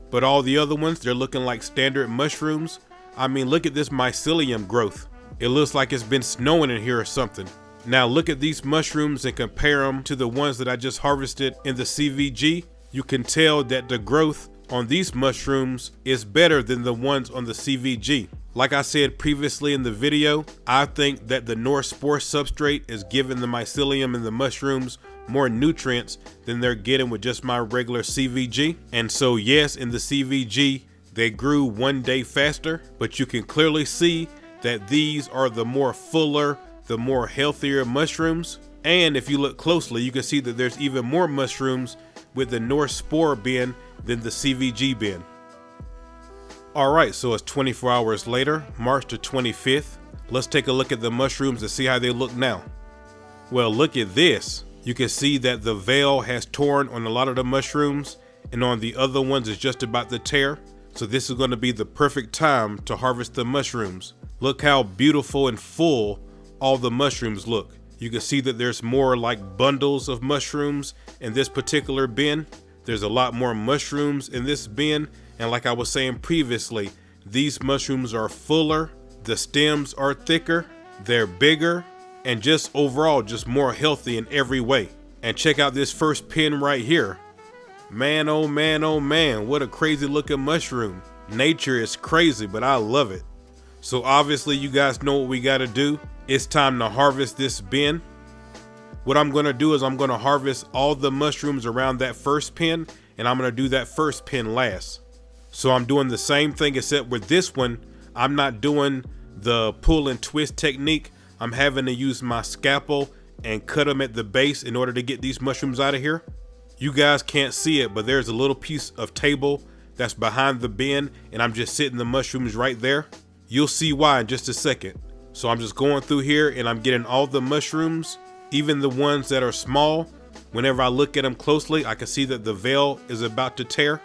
But all the other ones, they're looking like standard mushrooms. I mean, look at this mycelium growth. It looks like it's been snowing in here or something. Now look at these mushrooms and compare them to the ones that I just harvested in the CVG. You can tell that the growth on these mushrooms is better than the ones on the CVG. Like I said previously in the video, I think that the North Spore substrate is giving the mycelium and the mushrooms more nutrients than they're getting with just my regular CVG. And so yes, in the CVG, they grew 1 day faster, but you can clearly see that these are the more fuller, the more healthier mushrooms. And if you look closely, you can see that there's even more mushrooms with the North Spore bin than the CVG bin. Alright, so it's 24 hours later, March the 25th. Let's take a look at the mushrooms and see how they look now. Well, look at this. You can see that the veil has torn on a lot of the mushrooms, and on the other ones it's just about to tear. So this is going to be the perfect time to harvest the mushrooms. Look how beautiful and full all the mushrooms look. You can see that there's more like bundles of mushrooms in this particular bin. There's a lot more mushrooms in this bin. And like I was saying previously, these mushrooms are fuller, the stems are thicker, they're bigger, and just overall just more healthy in every way. And check out this first pin right here. Man, oh man, oh man, what a crazy looking mushroom. Nature is crazy, but I love it. So obviously you guys know what we gotta do. It's time to harvest this bin. What I'm gonna do is I'm gonna harvest all the mushrooms around that first pin, and I'm gonna do that first pin last. So I'm doing the same thing, except with this one, I'm not doing the pull and twist technique. I'm having to use my scalpel and cut them at the base in order to get these mushrooms out of here. You guys can't see it, but there's a little piece of table that's behind the bin, and I'm just sitting the mushrooms right there. You'll see why in just a second. So I'm just going through here and I'm getting all the mushrooms, even the ones that are small. Whenever I look at them closely, I can see that the veil is about to tear.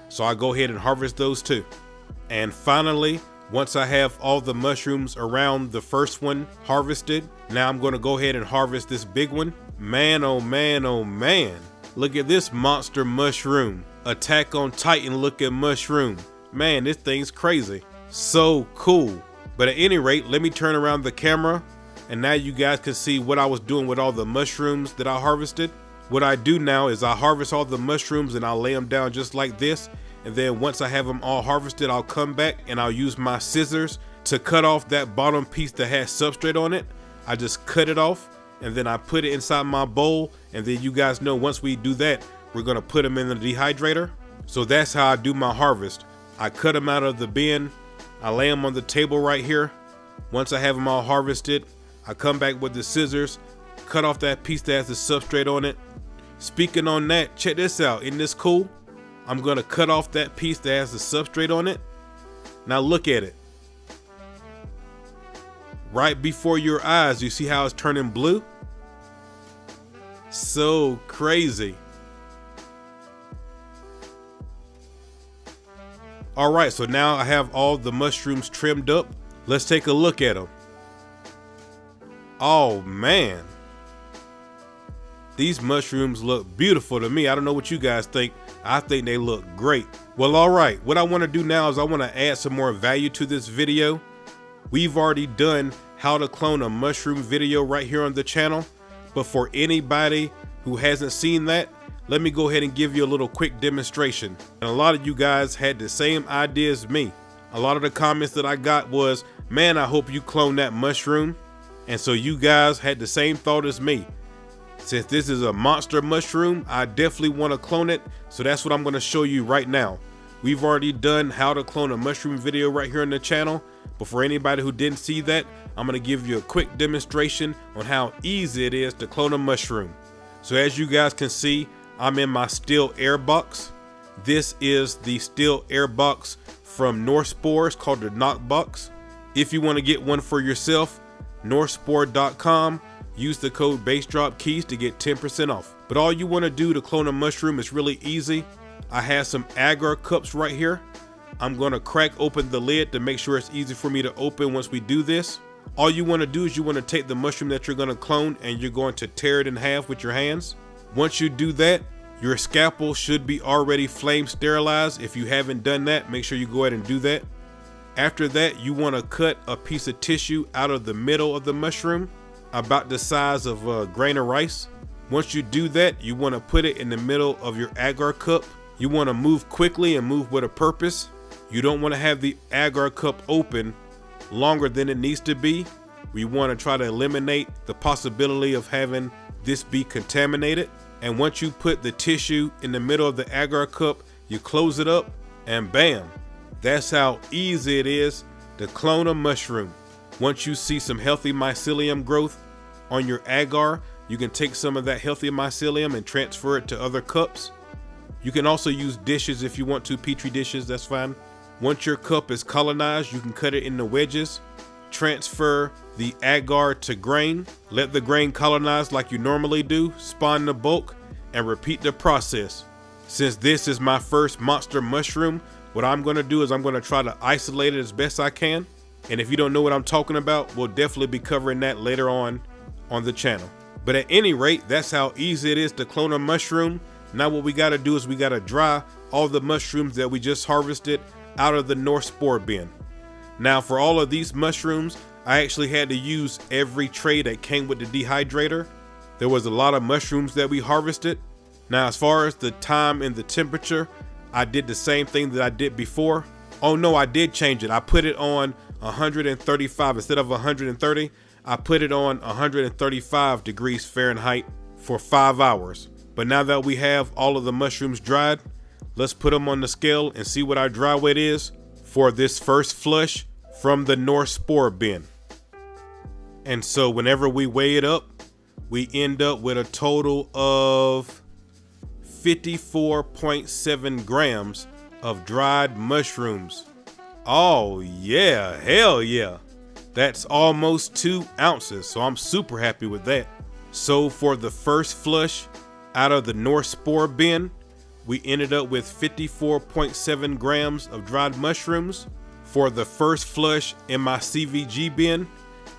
So I go ahead and harvest those too. And finally, once I have all the mushrooms around the first one harvested, now I'm going to go ahead and harvest this big one. Man, oh man, oh man. Look at this monster mushroom. Attack on Titan looking mushroom. Man, this thing's crazy. So cool. But at any rate, let me turn around the camera and now you guys can see what I was doing with all the mushrooms that I harvested. What I do now is I harvest all the mushrooms and I'll lay them down just like this. And then once I have them all harvested, I'll come back and I'll use my scissors to cut off that bottom piece that has substrate on it. I just cut it off and then I put it inside my bowl. And then you guys know once we do that, we're gonna put them in the dehydrator. So that's how I do my harvest. I cut them out of the bin. I lay them on the table right here. Once I have them all harvested, I come back with the scissors, cut off that piece that has the substrate on it. Speaking on that, check this out. Isn't this cool? I'm gonna cut off that piece that has the substrate on it. Now look at it. Right before your eyes, you see how it's turning blue? So crazy. All right, so now I have all the mushrooms trimmed up. Let's take a look at them. Oh man. These mushrooms look beautiful to me. I don't know what you guys think. I think they look great. Well, all right, what I want to do now is I want to add some more value to this video. We've already done how to clone a mushroom video right here on the channel. But for anybody who hasn't seen that, let me go ahead and give you a little quick demonstration. And a lot of you guys had the same idea as me. A lot of the comments that I got was, man, I hope you clone that mushroom. And so you guys had the same thought as me. Since this is a monster mushroom, I definitely want to clone it. So that's what I'm going to show you right now. We've already done how to clone a mushroom video right here on the channel. But for anybody who didn't see that, I'm going to give you a quick demonstration on how easy it is to clone a mushroom. So as you guys can see, I'm in my steel air box. This is the steel air box from Spore. It's called the Knock Box. If you want to get one for yourself, northspore.com. Use the code BassDropKeys to get 10% off. But all you want to do to clone a mushroom is really easy. I have some agar cups right here. I'm going to crack open the lid to make sure it's easy for me to open once we do this. All you want to do is you want to take the mushroom that you're going to clone and you're going to tear it in half with your hands. Once you do that, your scalpel should be already flame sterilized. If you haven't done that, make sure you go ahead and do that. After that, you want to cut a piece of tissue out of the middle of the mushroom, about the size of a grain of rice. Once you do that, you want to put it in the middle of your agar cup. You want to move quickly and move with a purpose. You don't want to have the agar cup open longer than it needs to be. We want to try to eliminate the possibility of having this be contaminated. And once you put the tissue in the middle of the agar cup, you close it up and bam. That's how easy it is to clone a mushroom. Once you see some healthy mycelium growth on your agar, you can take some of that healthy mycelium and transfer it to other cups. You can also use dishes if you want to, petri dishes, that's fine. Once your cup is colonized, you can cut it into wedges. Transfer the agar to grain. Let the grain colonize like you normally do, spawn the bulk, and repeat the process. Since this is my first monster mushroom, what I'm going to do is I'm going to try to isolate it as best I can. And if you don't know what I'm talking about, we'll definitely be covering that later on the channel. But at any rate, that's how easy it is to clone a mushroom. Now what we got to do is we got to dry all the mushrooms that we just harvested out of the Spore bin. Now for all of these mushrooms, I actually had to use every tray that came with the dehydrator. There was a lot of mushrooms that we harvested. Now as far as the time and the temperature, I did the same thing that I did before. Oh no, I did change it. I put it on 135 instead of 130. I put it on 135 degrees Fahrenheit for 5 hours. But now that we have all of the mushrooms dried, let's put them on the scale and see what our dry weight is for this first flush from the Spore bin. And so whenever we weigh it up, we end up with a total of 54.7 grams of dried mushrooms. Oh yeah, hell yeah. That's almost 2 ounces, so I'm super happy with that. So for the first flush, Out of the North Spore bin, we ended up with 54.7 grams of dried mushrooms. For the first flush in my CVG bin,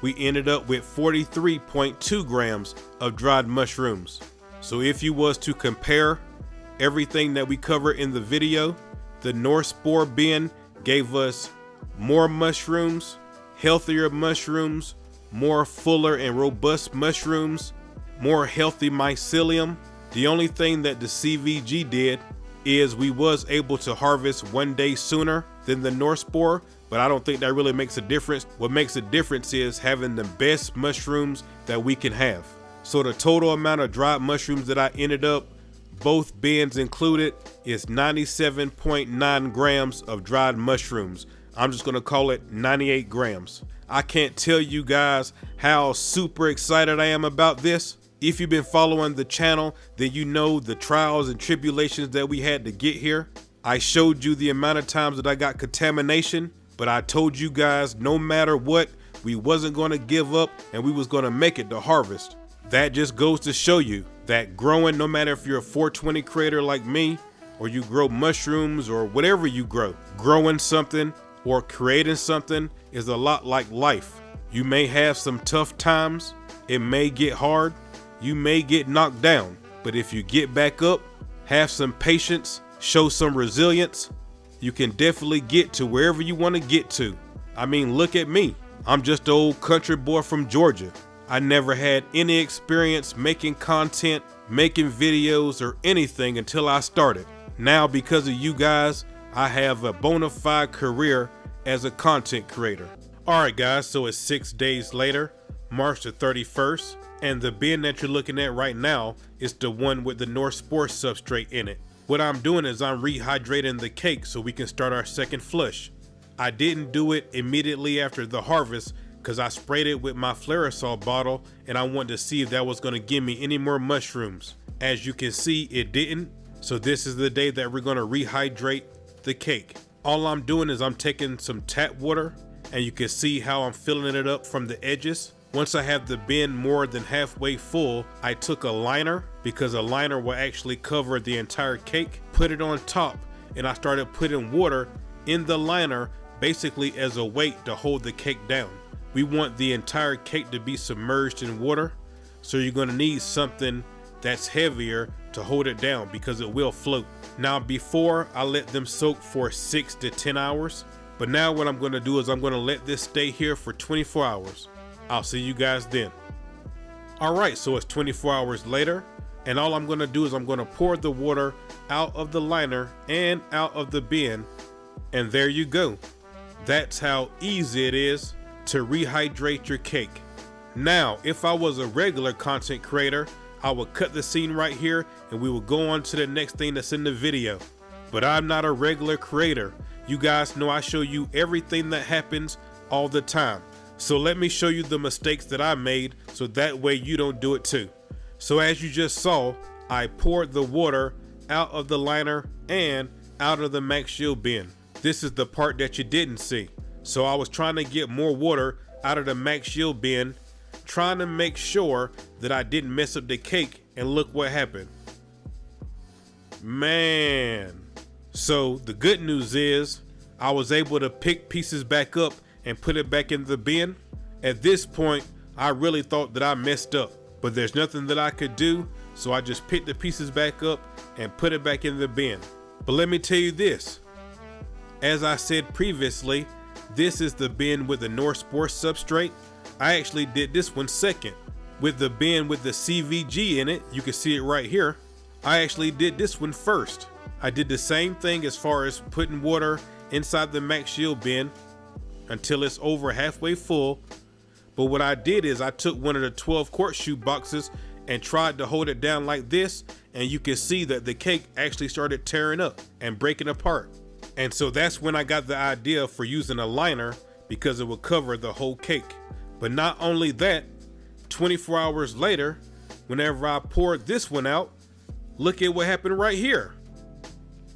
we ended up with 43.2 grams of dried mushrooms. So if you was to compare everything that we cover in the video, the North Spore bin gave us more mushrooms, healthier mushrooms, more fuller and robust mushrooms, more healthy mycelium. The only thing that the CVG did is we was able to harvest 1 day sooner than the North Spore, but I don't think that really makes a difference. What makes a difference is having the best mushrooms that we can have. So the total amount of dried mushrooms that I ended up, both bins included, is 97.9 grams of dried mushrooms. I'm just gonna call it 98 grams. I can't tell you guys how super excited I am about this. If you've been following the channel, then you know the trials and tribulations that we had to get here. I showed you the amount of times that I got contamination, but I told you guys no matter what, we wasn't gonna give up and we was gonna make it to harvest. That just goes to show you that growing, no matter if you're a 420 creator like me, or you grow mushrooms or whatever you grow, growing something or creating something is a lot like life. You may have some tough times, it may get hard, you may get knocked down, but if you get back up, have some patience, show some resilience, you can definitely get to wherever you want to get to. I mean, look at me. I'm just an old country boy from Georgia. I never had any experience making content, making videos or anything until I started. Now, because of you guys, I have a bona fide career as a content creator. All right, guys, so it's 6 days later, March the 31st. And the bin that you're looking at right now is the one with the North Spore substrate in it. What I'm doing is I'm rehydrating the cake so we can start our second flush. I didn't do it immediately after the harvest because I sprayed it with my Flairosol bottle and I wanted to see if that was going to give me any more mushrooms. As you can see, it didn't. So this is the day that we're going to rehydrate the cake. All I'm doing is I'm taking some tap water and you can see how I'm filling it up from the edges. Once I have the bin more than halfway full, I took a liner because a liner will actually cover the entire cake, put it on top, and I started putting water in the liner basically as a weight to hold the cake down. We want the entire cake to be submerged in water, so you're gonna need something that's heavier to hold it down because it will float. Now, before I let them soak for 6 to 10 hours, but now what I'm gonna do is I'm gonna let this stay here for 24 hours. I'll see you guys then. All right, so it's 24 hours later, and all I'm gonna do is I'm gonna pour the water out of the liner and out of the bin, and there you go. That's how easy it is to rehydrate your cake. Now, if I was a regular content creator, I would cut the scene right here and we will go on to the next thing that's in the video. But I'm not a regular creator. You guys know I show you everything that happens all the time. So let me show you the mistakes that I made so that way you don't do it too. So as you just saw, I poured the water out of the liner and out of the Max Shield bin. This is the part that you didn't see. So I was trying to get more water out of the Max Shield bin, trying to make sure that I didn't mess up the cake, and look what happened. Man. So the good news is I was able to pick pieces back up and put it back in the bin. At this point, I really thought that I messed up, but there's nothing that I could do, so I just picked the pieces back up and put it back in the bin. But let me tell you this, as I said previously, this is the bin with the North Spore substrate. I actually did this one second. With the bin with the CVG in it, you can see it right here, I actually did this one first. I did the same thing as far as putting water inside the Max Shield bin until it's over halfway full. But what I did is I took one of the 12 quart shoe boxes and tried to hold it down like this, and you can see that the cake actually started tearing up and breaking apart. And so that's when I got the idea for using a liner, because it would cover the whole cake. But not only that, 24 hours later, whenever I poured this one out, look at what happened right here.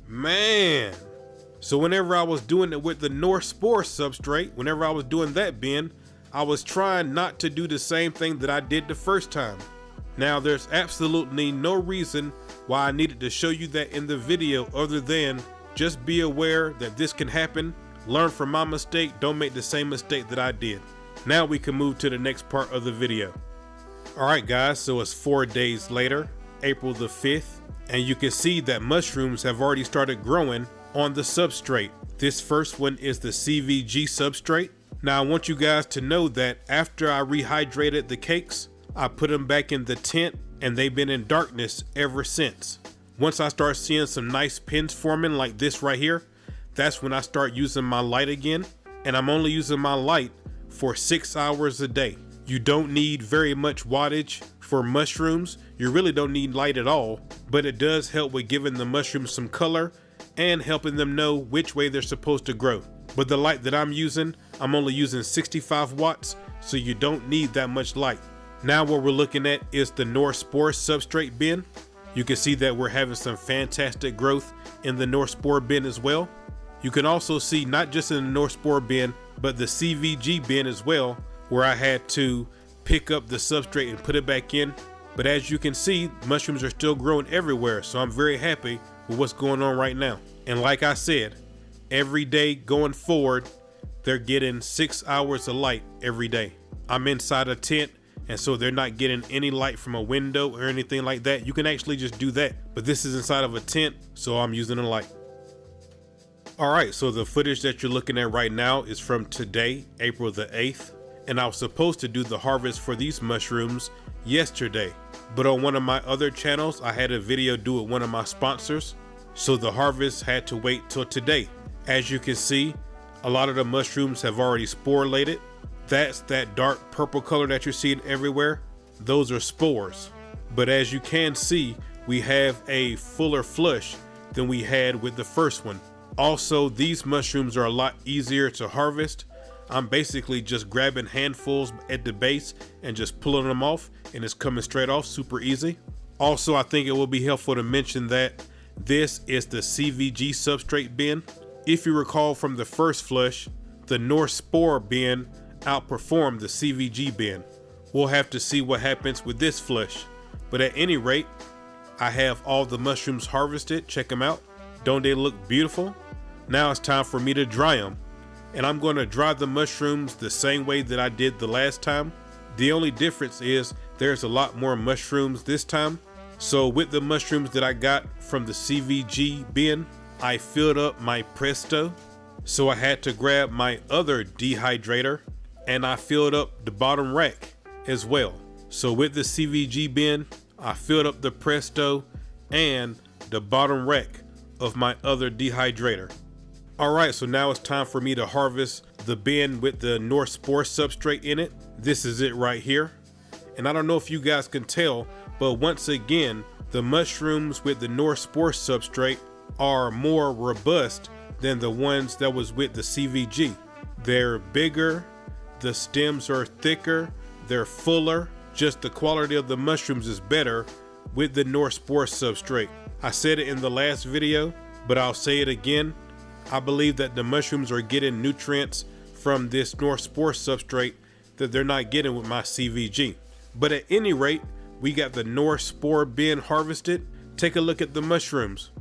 Man. So whenever I was doing it with the North Spore substrate, whenever I was doing that bin, I was trying not to do the same thing that I did the first time. Now there's absolutely no reason why I needed to show you that in the video other than just be aware that this can happen, learn from my mistake, don't make the same mistake that I did. Now we can move to the next part of the video. Alright guys, so it's 4 days later, April the 5th, and you can see that mushrooms have already started growing on the substrate. This first one is the CVG substrate. Now I want you guys to know that after I rehydrated the cakes, I put them back in the tent and they've been in darkness ever since. Once I start seeing some nice pins forming like this right here, that's when I start using my light again, and I'm only using my light for 6 hours a day. You don't need very much wattage for mushrooms. You really don't need light at all, but it does help with giving the mushrooms some color and helping them know which way they're supposed to grow. But the light that I'm only using 65 watts, so you don't need that much light. Now what we're looking at is the North Spore substrate bin. You can see that we're having some fantastic growth in the North Spore bin as well. You can also see not just in the North Spore bin, but the CVG bin as well, where I had to pick up the substrate and put it back in. But as you can see, mushrooms are still growing everywhere, so I'm very happy with what's going on right now. And like I said, every day going forward, they're getting 6 hours of light every day. I'm inside a tent, and so they're not getting any light from a window or anything like that. You can actually just do that, but this is inside of a tent, so I'm using a light. Alright, so the footage that you're looking at right now is from today, April the 8th, and I was supposed to do the harvest for these mushrooms yesterday, but on one of my other channels I had a video due with one of my sponsors, so the harvest had to wait till today. As you can see, a lot of the mushrooms have already sporulated. That's that dark purple color that you're seeing everywhere. Those are spores. But as you can see, we have a fuller flush than we had with the first one. Also, these mushrooms are a lot easier to harvest. I'm basically just grabbing handfuls at the base and just pulling them off, and it's coming straight off super easy. Also, I think it will be helpful to mention that this is the CVG substrate bin. If you recall from the first flush, the North Spore bin outperformed the CVG bin. We'll have to see what happens with this flush, but at any rate, I have all the mushrooms harvested. Check them out. Don't they look beautiful? Now it's time for me to dry them, and I'm going to dry the mushrooms the same way that I did the last time. The only difference is there's a lot more mushrooms this time. So with the mushrooms that I got from the CVG bin, I filled up my Presto. So I had to grab my other dehydrator and I filled up the bottom rack as well. So with the CVG bin, I filled up the Presto and the bottom rack of my other dehydrator. Alright, so now it's time for me to harvest the bin with the North Spore substrate in it. This is it right here. And I don't know if you guys can tell, but once again, the mushrooms with the North Spore substrate are more robust than the ones that was with the CVG. They're bigger, the stems are thicker, they're fuller. Just the quality of the mushrooms is better with the North Spore substrate. I said it in the last video, but I'll say it again. I believe that the mushrooms are getting nutrients from this North Spore substrate that they're not getting with my CVG. But at any rate, we got the North Spore bin harvested. Take a look at the mushrooms.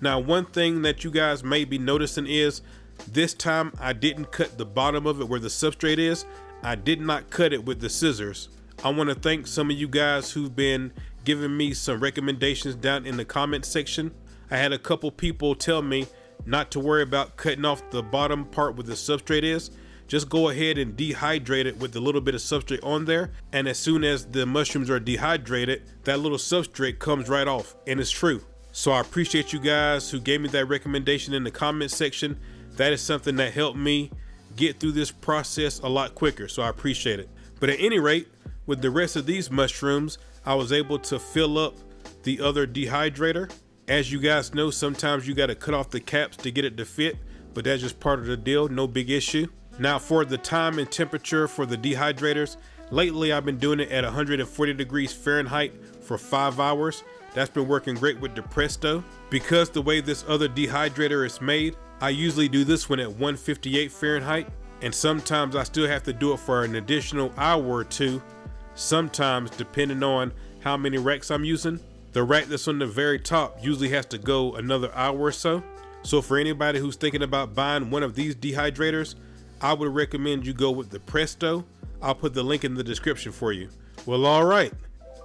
Now, one thing that you guys may be noticing is this time I didn't cut the bottom of it where the substrate is. I did not cut it with the scissors. I want to thank some of you guys who've been giving me some recommendations down in the comment section. I had a couple people tell me not to worry about cutting off the bottom part where the substrate is. Just go ahead and dehydrate it with a little bit of substrate on there, and as soon as the mushrooms are dehydrated, that little substrate comes right off, and it's true. So I appreciate you guys who gave me that recommendation in the comment section. That is something that helped me get through this process a lot quicker, so I appreciate it. But at any rate, with the rest of these mushrooms, I was able to fill up the other dehydrator. As you guys know, sometimes you got to cut off the caps to get it to fit, but that's just part of the deal, no big issue. Now for the time and temperature for the dehydrators, lately I've been doing it at 140 degrees Fahrenheit for 5 hours. That's been working great with the Presto. Because the way this other dehydrator is made, I usually do this one at 158 Fahrenheit, and sometimes I still have to do it for an additional hour or two, sometimes depending on how many racks I'm using. The rack that's on the very top usually has to go another hour or so. So for anybody who's thinking about buying one of these dehydrators, I would recommend you go with the Presto. I'll put the link in the description for you. Well, all right,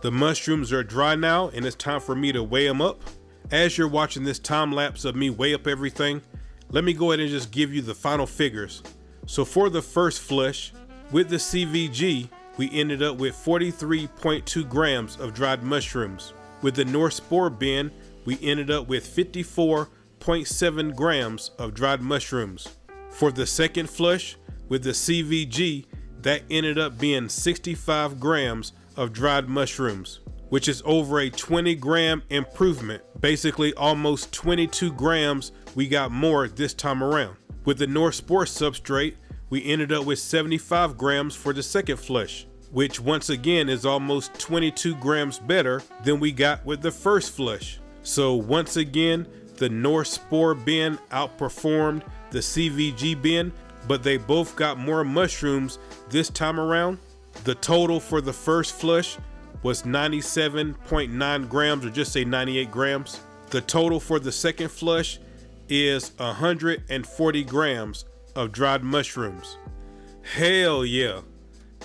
the mushrooms are dry now and it's time for me to weigh them up. As you're watching this time lapse of me weigh up everything, let me go ahead and just give you the final figures. So for the first flush with the CVG, we ended up with 43.2 grams of dried mushrooms. With the North Spore bin, we ended up with 54.7 grams of dried mushrooms. For the second flush with the CVG, that ended up being 65 grams of dried mushrooms, which is over a 20-gram improvement. Basically almost 22 grams we got more this time around. With the North Spore substrate, we ended up with 75 grams for the second flush, which once again is almost 22 grams better than we got with the first flush. So once again, the North Spore bin outperformed the CVG bin, but they both got more mushrooms this time around. The total for the first flush was 97.9 grams, or just say 98 grams. The total for the second flush is 140 grams of dried mushrooms. Hell yeah.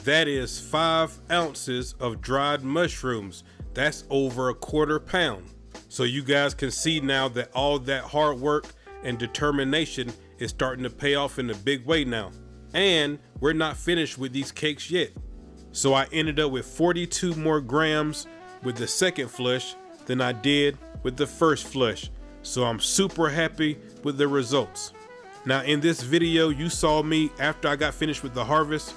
That is 5 ounces of dried mushrooms. That's over a quarter pound. So you guys can see now that all that hard work and determination is starting to pay off in a big way now. And we're not finished with these cakes yet. So I ended up with 42 more grams with the second flush than I did with the first flush. So I'm super happy with the results. Now in this video, you saw me after I got finished with the harvest,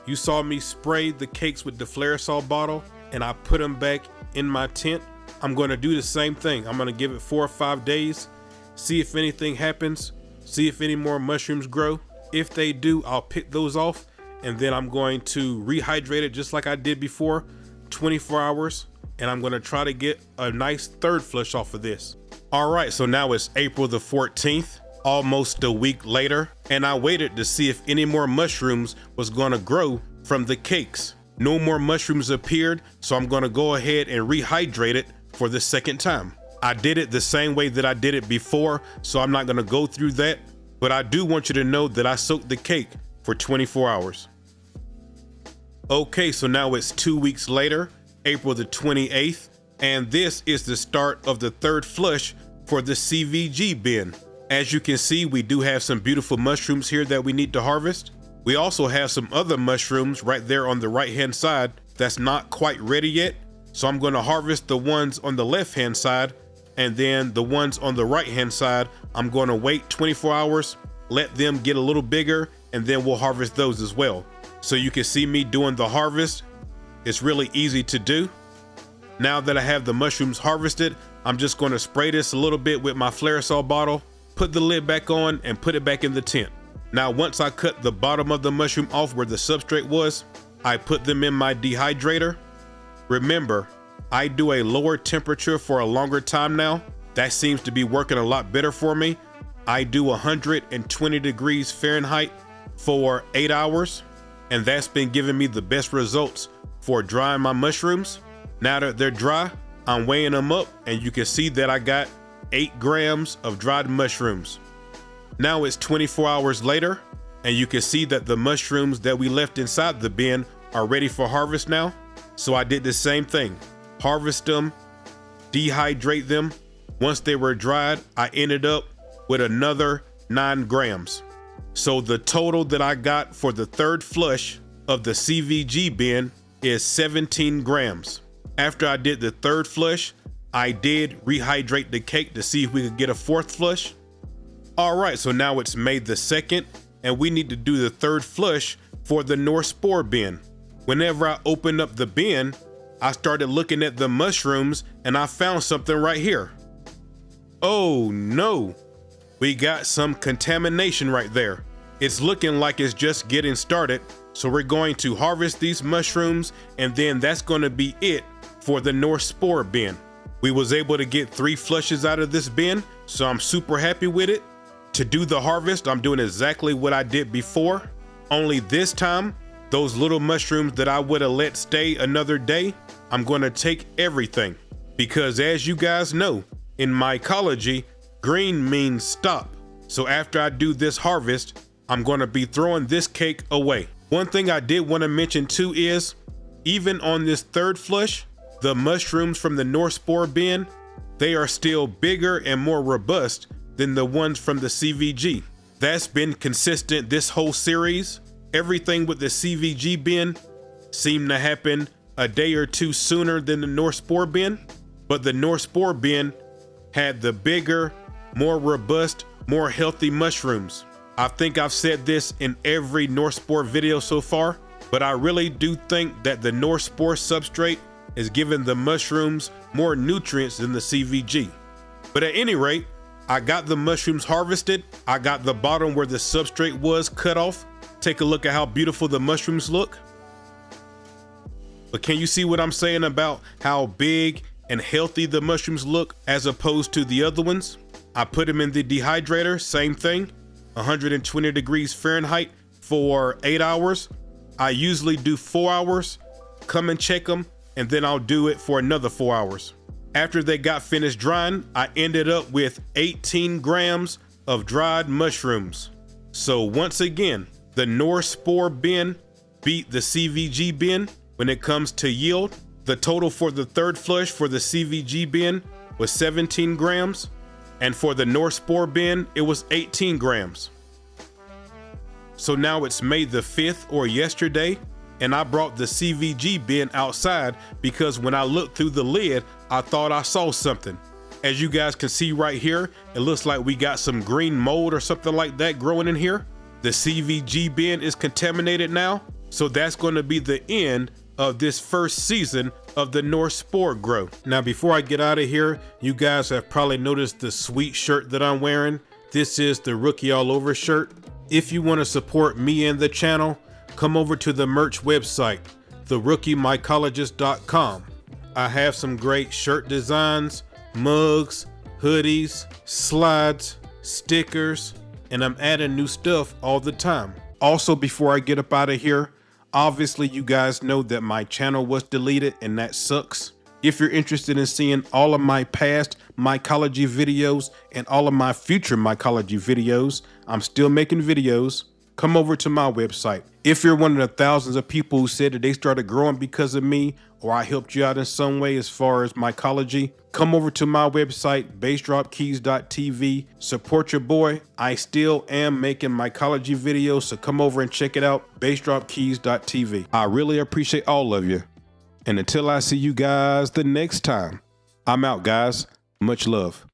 you saw me spray the cakes with the Flaresol bottle and I put them back in my tent. I'm going to do the same thing. I'm going to give it 4 or 5 days, see if anything happens, see if any more mushrooms grow. If they do, I'll pick those off and then I'm going to rehydrate it just like I did before, 24 hours. And I'm going to try to get a nice third flush off of this. All right, so now it's April the 14th, almost a week later, and I waited to see if any more mushrooms was going to grow from the cakes. No more mushrooms appeared, so I'm going to go ahead and rehydrate it for the second time. I did it the same way that I did it before, so I'm not going to go through that, but I do want you to know that I soaked the cake for 24 hours. Okay, so now it's 2 weeks later, April the 28th, and this is the start of the third flush for the CVG bin. As you can see, we do have some beautiful mushrooms here that we need to harvest. We also have some other mushrooms right there on the right hand side that's not quite ready yet. So I'm going to harvest the ones on the left hand side, and then the ones on the right hand side, I'm going to wait 24 hours, let them get a little bigger, and then we'll harvest those as well. So you can see me doing the harvest. It's really easy to do. Now that I have the mushrooms harvested, I'm just going to spray this a little bit with my Flaresol bottle, put the lid back on, and put it back in the tent. Now, once I cut the bottom of the mushroom off where the substrate was, I put them in my dehydrator. Remember, I do a lower temperature for a longer time now. That seems to be working a lot better for me. I do 120 degrees Fahrenheit for 8 hours, and that's been giving me the best results for drying my mushrooms. Now that they're dry, I'm weighing them up, and you can see that I got 8 grams of dried mushrooms. Now it's 24 hours later, and you can see that the mushrooms that we left inside the bin are ready for harvest now. So I did the same thing, harvest them, dehydrate them. Once they were dried, I ended up with another 9 grams. So the total that I got for the third flush of the CVG bin is 17 grams. After I did the third flush, I did rehydrate the cake to see if we could get a fourth flush. All right, so now it's May the 2nd, and we need to do the third flush for the North Spore bin. Whenever I opened up the bin, I started looking at the mushrooms and I found something right here. Oh no, we got some contamination right there. It's looking like it's just getting started. So we're going to harvest these mushrooms, and then that's going to be it for the North Spore bin. We was able to get 3 flushes out of this bin, so I'm super happy with it. To do the harvest, I'm doing exactly what I did before, only this time Those little mushrooms that I would have let stay another day, I'm going to take everything. Because as you guys know, in mycology, green means stop. So after I do this harvest, I'm going to be throwing this cake away. One thing I did want to mention too is, even on this third flush, the mushrooms from the North Spore bin, they are still bigger and more robust than the ones from the CVG. That's been consistent this whole series. Everything with the CVG bin seemed to happen a day or two sooner than the North Spore bin, but the North Spore bin had the bigger, more robust, more healthy mushrooms. I think I've said this in every North Spore video so far, but I really do think that the North Spore substrate is giving the mushrooms more nutrients than the CVG. But at any rate, I got the mushrooms harvested. I got the bottom where the substrate was cut off. Take a look at how beautiful the mushrooms look. But can you see what I'm saying about how big and healthy the mushrooms look as opposed to the other ones? I put them in the dehydrator, same thing, 120 degrees Fahrenheit for 8 hours. I usually do 4 hours, come and check them, and then I'll do it for another 4 hours. After they got finished drying, I ended up with 18 grams of dried mushrooms. So once again, the North Spore bin beat the CVG bin when it comes to yield. The total for the third flush for the CVG bin was 17 grams. And for the North Spore bin, it was 18 grams. So now it's May the 5th or yesterday, and I brought the CVG bin outside because when I looked through the lid, I thought I saw something. As you guys can see right here, it looks like we got some green mold or something like that growing in here. The CVG bin is contaminated now, so that's going to be the end of this first season of the North Spore grow. Now, before I get out of here, you guys have probably noticed the sweet shirt that I'm wearing. This is the Rookie All Over shirt. If you want to support me and the channel, come over to the merch website, therookiemycologist.com. I have some great shirt designs, mugs, hoodies, slides, stickers, and I'm adding new stuff all the time. Also, before I get up out of here, obviously you guys know that my channel was deleted and that sucks. If you're interested in seeing all of my past mycology videos and all of my future mycology videos, I'm still making videos. Come over to my website. If you're one of the thousands of people who said that they started growing because of me, or I helped you out in some way as far as mycology, come over to my website, bassdropkeys.tv. Support your boy. I still am making mycology videos, so come over and check it out, bassdropkeys.tv. I really appreciate all of you. And until I see you guys the next time, I'm out, guys. Much love.